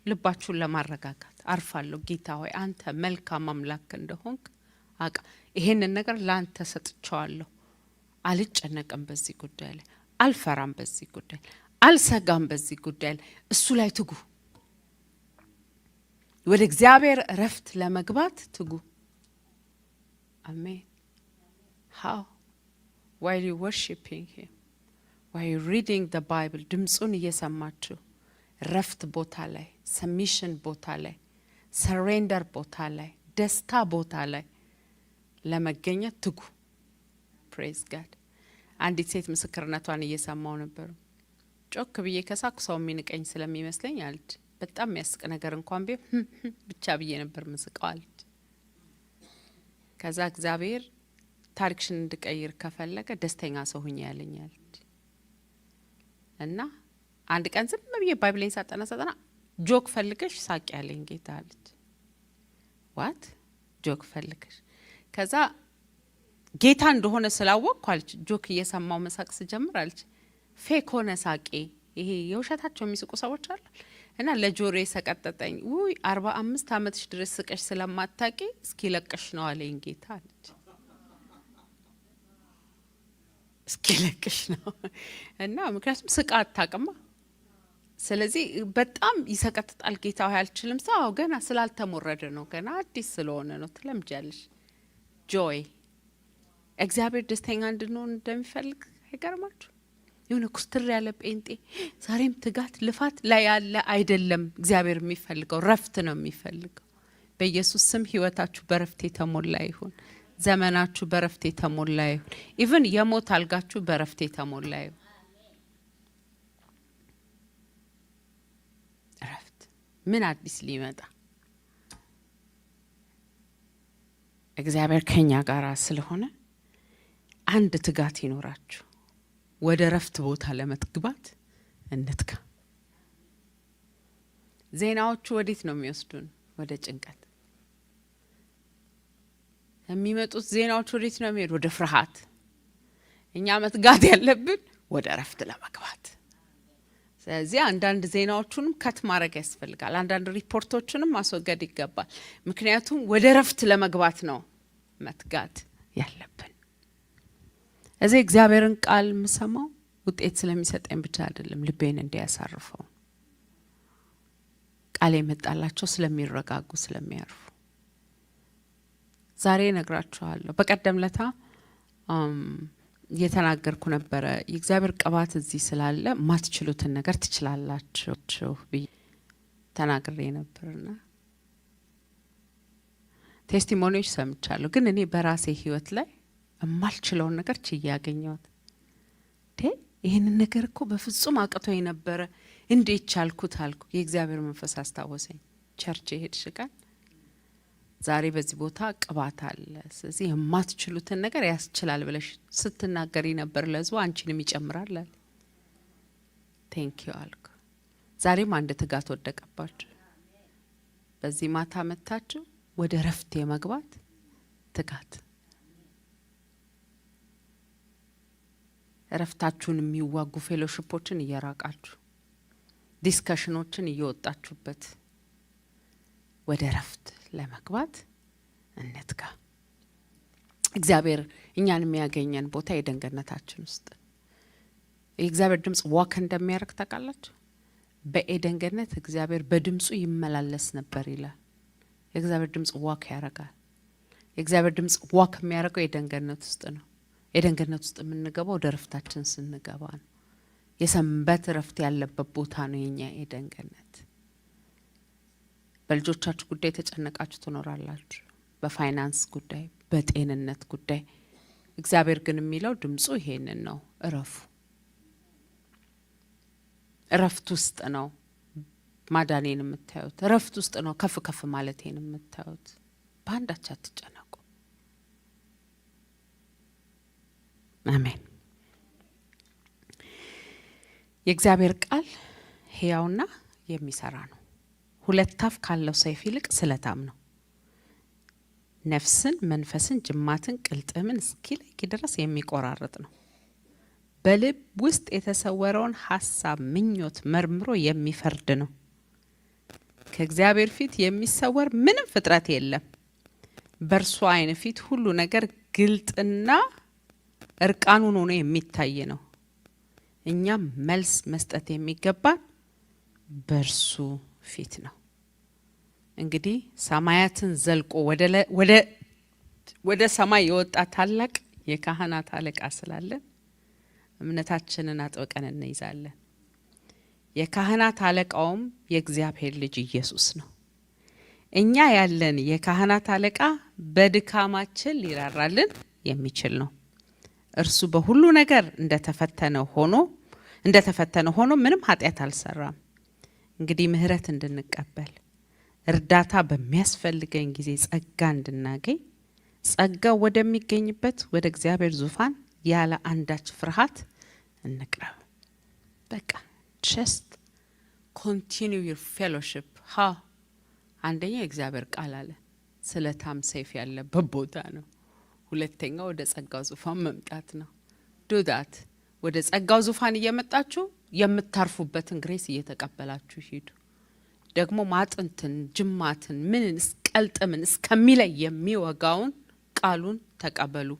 ልባችሁን ለማረጋጋት አርፋለሁ። ጌታ ሆይ አንተ መልካም አምላክ እንደሆንክ አቃ ይሄንን ነገር ላንተ ሰጥቻለሁ። አልጨነቅም በዚህ ጉዳይ ላይ፣ አልፈራም በዚህ ጉዳይ፣ አልሰጋም በዚህ ጉዳይ ላይ። እሱ ላይ ትጉ። ወደ እግዚአብሔር እረፍት ለመግባት ትጉ። አሜን። how while you worshiping him, while you reading the Bible, ድምጹን እየሰማችሁ ረፍት ቦታ ላይ፣ ሰሚሽን ቦታ ላይ፣ ሰሬንደር ቦታ ላይ፣ ደስታ ቦታ ላይ ለመገኘት ትጉ። ፕሬዝ ጋድ። አንዲት ሴት ምስክርነቷን እየሰማው ነበር። ጮክ ብዬ ከሳኩ ሰው የሚንቀኝ ስለሚመስለኝ አለች። በጣም የሚያስቅ ነገር እንኳን ቢሆን ብቻ ብዬ ነበር ምስቀው አለች። ከዛ እግዚአብሔር ታሪክሽን እንድቀይር ከፈለገ ደስተኛ ሰው ሁኚ ያለኝ አለች። እና አንድ ቀን ዝም ብዬ ባይብሌን ሳጠና ጆክ ፈልገሽ ሳቂ ያለኝ ጌታ አለች። ዋት ጆክ ፈልገሽ? ከዛ ጌታ እንደሆነ ስላወቅኩ አለች ጆክ እየሰማው መሳቅ ስጀምር አለች ፌክ ሆነ ሳቄ። ይሄ የውሸታቸው የሚስቁ ሰዎች አሉ እና ለጆሮ ሰቀጠጠኝ። ውይ 45 ዓመትሽ ድረስ ስቀሽ ስለማታቂ እስኪ ለቀሽ ነው አለኝ ጌታ አለች። እስኪ ለቀሽ ነው እና ምክንያቱም ስቃ አታቅማ። ስለዚህ በጣም ይሰቀጥጣል። ጌታ ሆይ አልችልም። ሰው ገና ስላልተሞረደ ነው፣ ገና አዲስ ስለሆነ ነው። ትለምጃለሽ። ጆይ እግዚአብሔር ደስተኛ እንድንሆን እንደሚፈልግ አይገርማችሁ? የሆነ ኩስትር ያለ ጴንጤ ዛሬም ትጋት ልፋት ላይ ያለ አይደለም። እግዚአብሔር የሚፈልገው ረፍት ነው የሚፈልገው። በኢየሱስ ስም ህይወታችሁ በረፍት የተሞላ ይሁን። ዘመናችሁ በረፍት የተሞላ ይሁን። ኢቭን የሞት አልጋችሁ በረፍት የተሞላ ይሁን። ረፍት ምን አዲስ ሊመጣ? እግዚአብሔር ከኛ ጋር ስለሆነ አንድ ትጋት ይኖራችሁ። ወደ ረፍት ቦታ ለመግባት እንትጋ። ዜናዎቹ ወዴት ነው የሚወስዱን? ወደ ጭንቀት። የሚመጡት ዜናዎች ወዴት ነው የሚሄዱ? ወደ ፍርሃት። እኛ መትጋት ያለብን ወደ ረፍት ለመግባት። ስለዚህ አንዳንድ ዜናዎቹንም ከት ማድረግ ያስፈልጋል። አንዳንድ ሪፖርቶችንም ማስወገድ ይገባል። ምክንያቱም ወደ ረፍት ለመግባት ነው መትጋት ያለብን። እዚህ እግዚአብሔርን ቃል የምሰማው ውጤት ስለሚሰጠኝ ብቻ አይደለም፣ ልቤን እንዲያሳርፈው፣ ቃል የመጣላቸው ስለሚረጋጉ ስለሚያርፉ። ዛሬ ነግራችኋለሁ። በቀደም ለታ እየተናገርኩ ነበረ። የእግዚአብሔር ቅባት እዚህ ስላለ ማትችሉትን ነገር ትችላላችሁ ብዬ ተናግሬ ነበርና ቴስቲሞኒዎች ሰምቻለሁ። ግን እኔ በራሴ ህይወት ላይ የማልችለውን ነገር ችዬ ያገኘሁት ይህንን ነገር እኮ በፍጹም አቅቶኝ ነበረ፣ እንዴት ቻልኩት አልኩ። የእግዚአብሔር መንፈስ አስታወሰኝ። ቸርች ሄድሽ ቀን ዛሬ በዚህ ቦታ ቅባት አለ፣ ስለዚህ የማትችሉትን ነገር ያስችላል ብለሽ ስትናገሪ ነበር ለህዝቡ፣ አንቺንም ይጨምራል አለ። ቴንኪዩ አልኩ። ዛሬም አንድ ትጋት ወደቀባችሁ። በዚህ ማታ መታችሁ ወደ ረፍት የመግባት ትጋት። ረፍታችሁን የሚዋጉ ፌሎሺፖችን እየራቃችሁ ዲስከሽኖችን እየወጣችሁበት ወደ ረፍት ለመግባት እንትጋ። እግዚአብሔር እኛን የሚያገኘን ቦታ የደንገነታችን ውስጥ የእግዚአብሔር ድምጽ ዋክ እንደሚያደርግ ታውቃላችሁ። በኤደን ገነት እግዚአብሔር በድምጹ ይመላለስ ነበር ይላል። የእግዚአብሔር ድምጽ ዋክ ያደርጋል። የእግዚአብሔር ድምጽ ዋክ የሚያደርገው የኤደን ገነት ውስጥ ነው። የኤደን ገነት ውስጥ የምንገባው ወደ ረፍታችን ስንገባ ነው። የሰንበት ረፍት ያለበት ቦታ ነው የኛ ኤደን ገነት። በልጆቻችሁ ጉዳይ ተጨነቃችሁ ትኖራላችሁ፣ በፋይናንስ ጉዳይ፣ በጤንነት ጉዳይ። እግዚአብሔር ግን የሚለው ድምጹ ይሄንን ነው፣ እረፉ። እረፍት ውስጥ ነው ማዳኔን የምታዩት። እረፍት ውስጥ ነው ከፍ ከፍ ማለቴን የምታዩት። በአንዳች አትጨነቁ። አሜን። የእግዚአብሔር ቃል ሕያውና የሚሰራ ነው፣ ሁለት አፍ ካለው ሰይፍ ይልቅ ስለታም ነው፣ ነፍስን መንፈስን ጅማትን ቅልጥምን እስኪለይ ድረስ የሚቆራርጥ ነው፣ በልብ ውስጥ የተሰወረውን ሐሳብ ምኞት መርምሮ የሚፈርድ ነው። ከእግዚአብሔር ፊት የሚሰወር ምንም ፍጥረት የለም። በእርሱ ዓይን ፊት ሁሉ ነገር ግልጥና እርቃኑን ሆኖ የሚታይ ነው። እኛም መልስ መስጠት የሚገባን በእርሱ ፊት ነው። እንግዲህ ሰማያትን ዘልቆ ወደ ሰማይ የወጣ ታላቅ የካህናት አለቃ ስላለን እምነታችንን አጥብቀን እንይዛለን። የካህናት አለቃውም የእግዚአብሔር ልጅ ኢየሱስ ነው። እኛ ያለን የካህናት አለቃ በድካማችን ሊራራልን የሚችል ነው። እርሱ በሁሉ ነገር እንደተፈተነ ሆኖ ምንም ኃጢአት አልሰራም። እንግዲህ ምህረት እንድንቀበል እርዳታ በሚያስፈልገን ጊዜ ጸጋ እንድናገኝ ጸጋው ወደሚገኝበት ወደ እግዚአብሔር ዙፋን ያለ አንዳች ፍርሃት እንቅረብ። በቃ just continue your fellowship። አንደኛ የእግዚአብሔር ቃል አለ ስለታም ሰይፍ ያለበት ቦታ ነው። ሁለተኛው ወደ ጸጋው ዙፋን መምጣት ነው። ዱዳት ወደ ጸጋው ዙፋን እየመጣችሁ የምታርፉበትን ግሬስ እየተቀበላችሁ ሂዱ። ደግሞ ማጥንትን ጅማትን ምንን ቀልጥምን እስከሚለይ የሚወጋውን ቃሉን ተቀበሉ።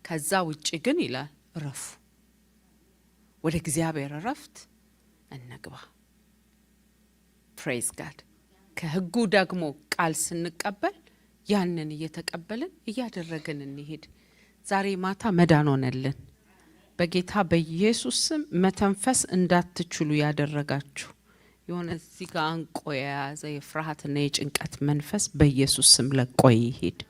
ከዛ ውጪ ግን ይላል እረፉ። ወደ እግዚአብሔር እረፍት እንግባ። ፕሬዝ ጋድ። ከህጉ ደግሞ ቃል ስንቀበል ያንን እየተቀበልን እያደረግን እንሄድ። ዛሬ ማታ መዳን ሆነልን። በጌታ በኢየሱስ ስም መተንፈስ እንዳትችሉ ያደረጋችሁ የሆነ እዚህ ጋር አንቆ የያዘ የፍርሃትና የጭንቀት መንፈስ በኢየሱስ ስም ለቆ ይሄድ።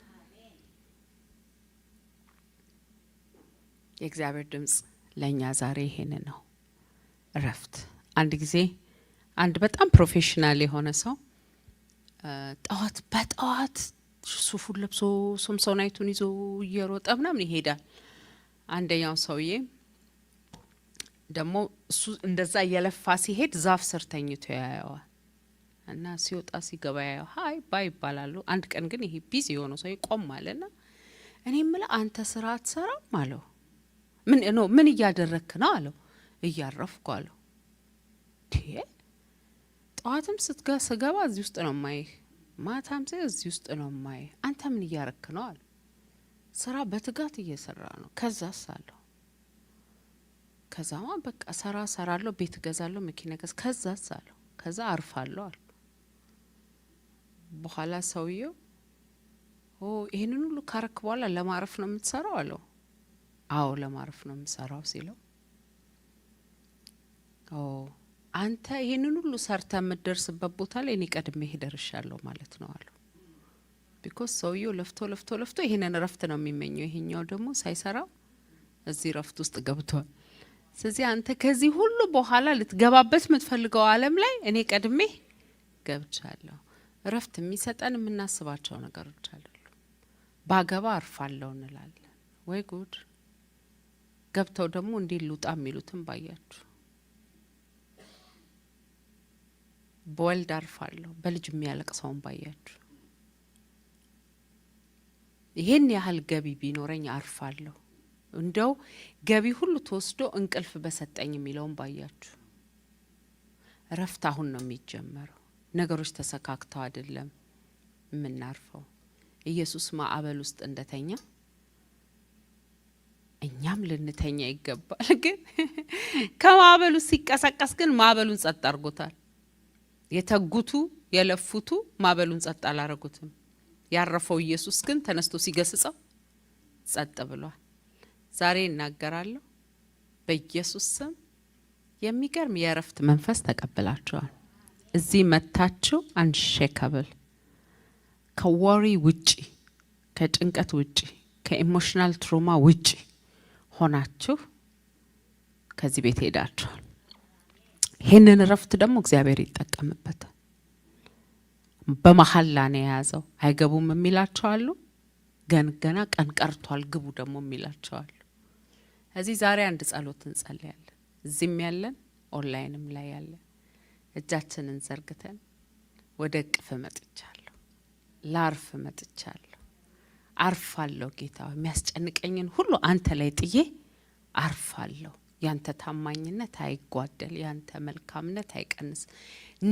የእግዚአብሔር ድምጽ ለኛ ዛሬ ይሄን ነው፣ እረፍት። አንድ ጊዜ አንድ በጣም ፕሮፌሽናል የሆነ ሰው ጠዋት በጠዋት ሱፉን ለብሶ ሶምሶናይቱን ይዞ እየሮጠ ምናምን ይሄዳል። አንደኛው ሰውዬ ደግሞ እሱ እንደዛ እየለፋ ሲሄድ ዛፍ ስር ተኝቶ ያየዋል እና ሲወጣ ሲገባ ያየው ሃይ ባይ ይባላሉ። አንድ ቀን ግን ይሄ ቢዚ የሆነው ሰው ቆም አለና እኔ የምልህ አንተ ስራ አትሰራም አለው። ምን እያደረክ ነው አለው። እያረፍኩ አለው። ጠዋትም ስገባ እዚህ ውስጥ ነው ማይህ፣ ማታም እዚህ ውስጥ ነው ማይህ፣ አንተ ምን እያረክ ነው አለው። ስራ በትጋት እየሰራ ነው። ከዛስ አለው። ከዛማ በቃ ሰራለሁ፣ ቤት ገዛለሁ፣ መኪና ከዛስ አለው። ከዛ አርፋለሁ አለው። በኋላ ሰውየው ይሄንን ሁሉ ካረክ በኋላ ለማረፍ ነው የምትሰራው አለው። አዎ ለማረፍ ነው የምሰራው ሲለው አንተ ይሄንን ሁሉ ሰርተ የምትደርስበት ቦታ ላይ እኔ ቀድሜ ደርሻለሁ ማለት ነው አለው። ቢኮዝ ሰውየው ለፍቶ ይሄንን ረፍት ነው የሚመኘው። ይሄኛው ደግሞ ሳይሰራው እዚህ ረፍት ውስጥ ገብቷል። ስለዚህ አንተ ከዚህ ሁሉ በኋላ ልትገባበት የምትፈልገው ዓለም ላይ እኔ ቀድሜ ገብቻለሁ። ረፍት የሚሰጠን የምናስባቸው ነገሮች አይደሉም። ባገባ አርፋለሁ እንላለን። ወይ ጉድ! ገብተው ደግሞ እንዴት ልውጣ የሚሉትን ባያችሁ። በወልድ አርፋለሁ በልጅ የሚያለቅሰውን ባያችሁ። ይሄን ያህል ገቢ ቢኖረኝ አርፋለሁ እንደው ገቢ ሁሉ ተወስዶ እንቅልፍ በሰጠኝ የሚለውን ባያችሁ። ረፍት አሁን ነው የሚጀመረው። ነገሮች ተሰካክተው አይደለም የምናርፈው። ኢየሱስ ማዕበል ውስጥ እንደተኛ እኛም ልንተኛ ይገባል። ግን ከማዕበሉ ሲቀሰቀስ ግን ማዕበሉን ጸጥ አድርጎታል። የተጉቱ የለፉቱ ማዕበሉን ጸጥ አላረጉትም። ያረፈው ኢየሱስ ግን ተነስቶ ሲገስጸው ጸጥ ብሏል። ዛሬ እናገራለሁ በኢየሱስ ስም የሚገርም የእረፍት መንፈስ ተቀብላችኋል። እዚህ መታችሁ አንሼከብል ከወሪ ውጪ፣ ከጭንቀት ውጪ፣ ከኢሞሽናል ትራውማ ውጪ ሆናችሁ ከዚህ ቤት ሄዳችኋል። ይሄንን እረፍት ደግሞ እግዚአብሔር ይጠቀምበታል። በመሐላ ነው የያዘው። አይገቡም የሚላቸው አሉ፣ ገና ቀን ቀርቷል ግቡ ደግሞ የሚላቸው አሉ። እዚህ ዛሬ አንድ ጸሎት እንጸልያለን። እዚህም ያለን ኦንላይንም ላይ ያለን እጃችንን ዘርግተን ወደ እቅፍ መጥቻለሁ፣ ላርፍ መጥቻለሁ፣ አርፋለሁ። ጌታ የሚያስጨንቀኝን ሁሉ አንተ ላይ ጥዬ አርፋለሁ። ያንተ ታማኝነት አይጓደል፣ ያንተ መልካምነት አይቀንስ።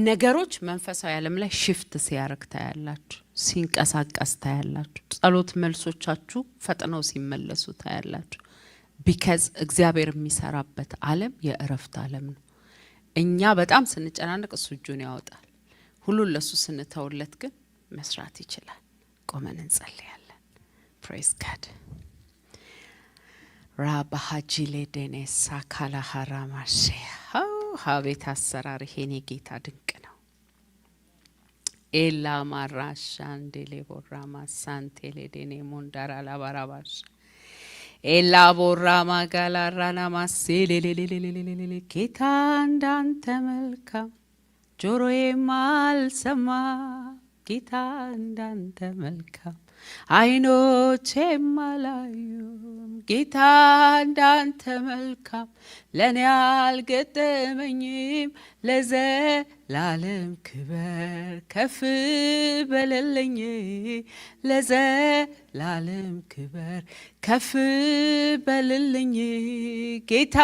ነገሮች መንፈሳዊ ዓለም ላይ ሽፍት ሲያረግ ታያላችሁ፣ ሲንቀሳቀስ ታያላችሁ። ጸሎት መልሶቻችሁ ፈጥነው ሲመለሱ ታያላችሁ። ቢካዝ እግዚአብሔር የሚሰራበት ዓለም የእረፍት ዓለም ነው። እኛ በጣም ስንጨናነቅ እሱ እጁን ያወጣል። ሁሉን ለሱ ስንተውለት ግን መስራት ይችላል። ቆመን እንጸልያለን። ፕሬዝ ጋድ ራባሃጂሌ ዴኔሳ ካላሃራማሼ ሀቤት አሰራር ይሄኔ ጌታ ድንቅ ነው። ኤላ ማራሻ እንዴሌ ቦራማ ሳንቴሌ ዴኔ ሞንዳራ ላባራባሽ ኤላ ቦራማ ጋላራና ማሴሌሌሌሌሌሌሌ ጌታ እንዳንተ መልካም ጆሮዬ ማልሰማ ጌታ እንዳንተ መልካም አይኖቼም አላዩም ጌታ እንዳንተ መልካም ለኔ አልገጠመኝም ለዘላለም ክበር ከፍ በለልኝ ለዘላለም ክበር ከፍ በልልኝ ጌታ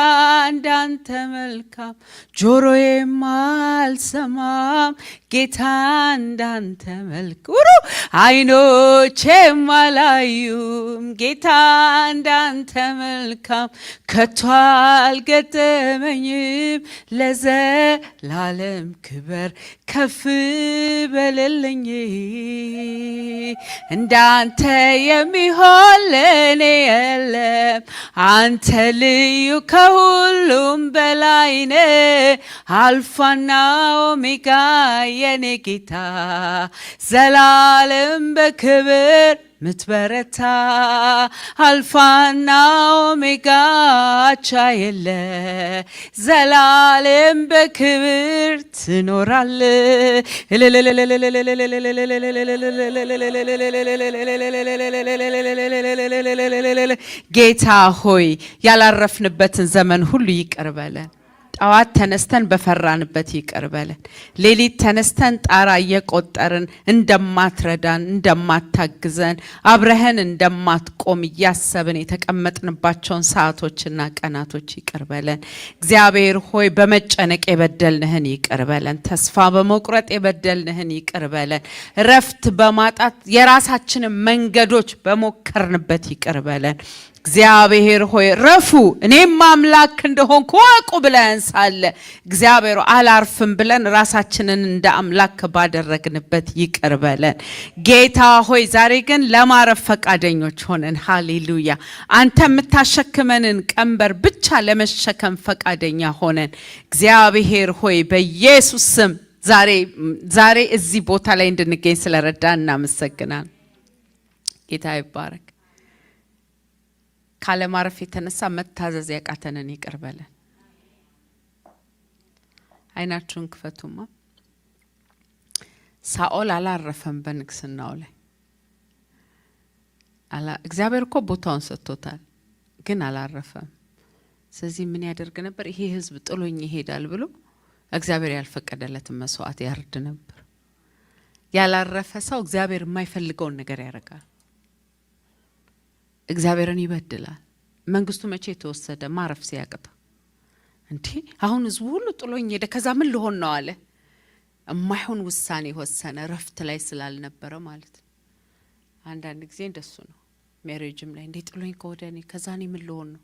እንዳንተ መልካም ጆሮዬም አልሰማም ጌታ እንዳንተ መልካም አይኖቼም አላዩም ጌታ እንዳንተ መልካም ከቶ አልገጠመኝም ለዘላለም ክበር ከፍ በልልኝ እንዳንተ የሚሆን ለኔ የለም አንተ ልዩ ከሁሉም በላይ ነህ አልፋና ኦሜጋ የኔ ጌታ ዘላለም በክብር ምትበረታ አልፋና ኦሜጋ አቻ የለ ዘላለም በክብር ትኖራል ጌታ ሆይ ያላረፍንበትን ዘመን ሁሉ ይቅር በለን ጠዋት ተነስተን በፈራንበት ይቅር በለን ሌሊት ተነስተን ጣራ እየቆጠርን እንደማትረዳን እንደማታግዘን አብረህን እንደማትቆም እያሰብን የተቀመጥንባቸውን ሰዓቶችና ቀናቶች ይቅር በለን እግዚአብሔር ሆይ በመጨነቅ የበደልንህን ይቅር በለን ተስፋ በመቁረጥ የበደልንህን ይቅር በለን ረፍት በማጣት የራሳችንን መንገዶች በሞከርንበት ይቅር በለን እግዚአብሔር ሆይ ረፉ እኔም አምላክ እንደሆንኩ ወቁ ብለን ሳለ እግዚአብሔር አላርፍም ብለን ራሳችንን እንደ አምላክ ባደረግንበት ይቅር በለን ጌታ ሆይ ዛሬ ግን ለማረፍ ፈቃደኞች ሆነን ሃሌሉያ አንተ የምታሸክመንን ቀንበር ብቻ ለመሸከም ፈቃደኛ ሆነን እግዚአብሔር ሆይ በኢየሱስ ስም ዛሬ እዚህ ቦታ ላይ እንድንገኝ ስለረዳን እናመሰግናለን ጌታ ይባረክ ካለ ማረፍ የተነሳ መታዘዝ ያቃተንን ይቅር በለን አይናችሁን ክፈቱማ ሳኦል አላረፈም በንግስናው ላይ እግዚአብሔር እኮ ቦታውን ሰጥቶታል ግን አላረፈም ስለዚህ ምን ያደርግ ነበር ይሄ ህዝብ ጥሎኝ ይሄዳል ብሎ እግዚአብሔር ያልፈቀደለትን መስዋዕት ያርድ ነበር ያላረፈ ሰው እግዚአብሔር የማይፈልገውን ነገር ያደርጋል እግዚአብሔርን ይበድላል መንግስቱ መቼ ተወሰደ ማረፍ ሲያቀታ እንዴ አሁን ህዝቡ ሁሉ ጥሎኝ ሄደ ከዛ ምን ልሆን ነው አለ የማይሆን ውሳኔ ወሰነ ረፍት ላይ ስላልነበረ ማለት አንዳንድ ጊዜ እንደሱ ነው ሜሬጅም ላይ እንዴ ጥሎኝ ከወደኔ ከዛ እኔ ምን ልሆን ነው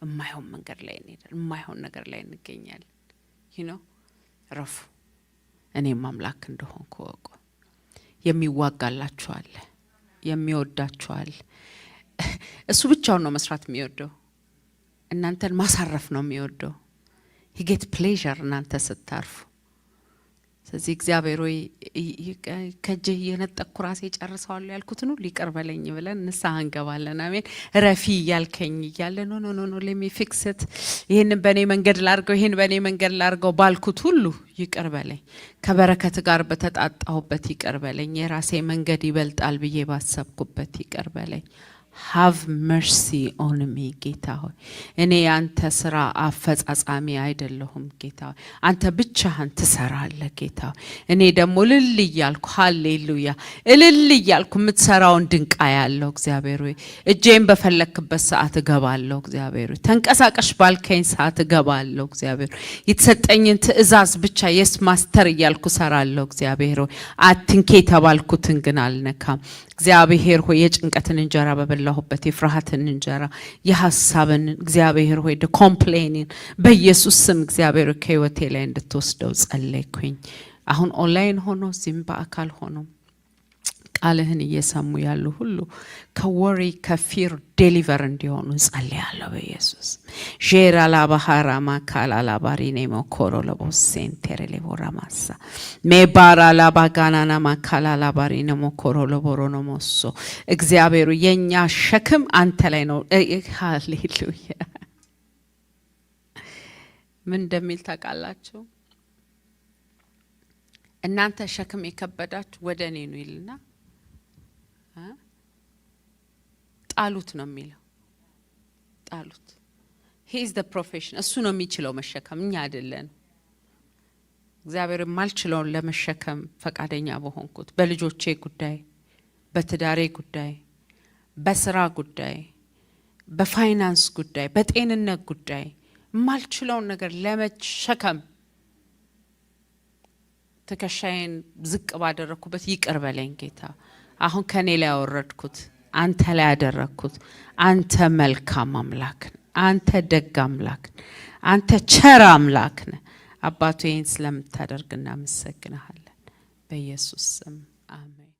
የማይሆን መንገድ ላይ እንሄዳለን የማይሆን ነገር ላይ እንገኛለን ረፉ እኔም አምላክ እንደሆንኩ ወቁ የሚዋጋላችሁ አለ የሚወዳችሁ አለ እሱ ብቻውን ነው መስራት የሚወደው እናንተን ማሳረፍ ነው የሚወደው he get pleasure እናንተ ስታርፉ ስለዚህ እግዚአብሔር ሆይ ከእጅህ የነጠቅኩ ራሴ ጨርሰዋለሁ ያልኩትን ሁሉ ይቅር በለኝ ብለን ንስሐ እንገባለን አሜን ረፊ እያልከኝ እያለ ኖ let me fix it ይሄን በኔ መንገድ ላርገው ይሄን በኔ መንገድ ላርገው ባልኩት ሁሉ ይቅር በለኝ ከበረከት ጋር በተጣጣሁበት ይቅር በለኝ የራሴ መንገድ ይበልጣል ብዬ ባሰብኩበት ይቅር በለኝ have mercy on me ጌታ ሆይ እኔ አንተ ስራ አፈጻጻሚ አይደለሁም ጌታ ሆይ አንተ ብቻህን ትሰራለህ ጌታ ሆይ እኔ ደግሞ እልል እያልኩ ሃሌሉያ እልል እያልኩ የምትሰራውን ድንቅ ያለው እግዚአብሔር ሆይ እጄን በፈለክበት ሰዓት እገባለሁ እግዚአብሔር ሆይ ተንቀሳቀሽ ባልከኝ ሰዓት እገባለሁ እግዚአብሔር የተሰጠኝን ትእዛዝ ብቻ የስ ማስተር እያልኩ ሰራለሁ እግዚአብሔር ሆይ አትንኬ ተባልኩትን ግን አልነካም እግዚአብሔር ሆይ የጭንቀትን እንጀራ በበላሁበት የፍርሃትን እንጀራ የሐሳብን እግዚአብሔር ሆይ ኮምፕሌኒን በኢየሱስ ስም እግዚአብሔር ከህይወቴ ላይ እንድትወስደው ጸለይኩኝ አሁን ኦንላይን ሆኖ ዚምባ አካል ሆኖ ቃልህን እየሰሙ ያሉ ሁሉ ከወሪ ከፊር ዴሊቨር እንዲሆኑ ጸልያለሁ በኢየሱስ ጄራ ላባሃራ ማካላ ላባሪኔ ሞኮሮ ለቦሴንቴሬ ለቦራማሳ ሜባራ ላባጋናና ማካላ ላባሪኔ ሞኮሮ ለቦሮኖ ሞሶ እግዚአብሔር የኛ ሸክም አንተ ላይ ነው ሃሌሉያ ምን እንደሚል ታውቃላችሁ እናንተ ሸክም የከበዳችሁ ወደ እኔ ነው ይልና ጣሉት ነው የሚለው። ጣሉት። he is the profession እሱ ነው የሚችለው መሸከም፣ እኛ አይደለን። እግዚአብሔር የማልችለውን ለመሸከም ፈቃደኛ በሆንኩት በልጆቼ ጉዳይ፣ በትዳሬ ጉዳይ፣ በስራ ጉዳይ፣ በፋይናንስ ጉዳይ፣ በጤንነት ጉዳይ የማልችለውን ነገር ለመሸከም ትከሻዬን ዝቅ ባደረኩበት ይቅር በለኝ ጌታ። አሁን ከኔ ላይ ያወረድኩት አንተ ላይ ያደረኩት። አንተ መልካም አምላክ ነህ። አንተ ደግ አምላክ ነህ። አንተ ቸር አምላክ ነህ። አባቱ ይህን ስለምታደርግ እናመሰግናለን። በኢየሱስ ስም አሜን።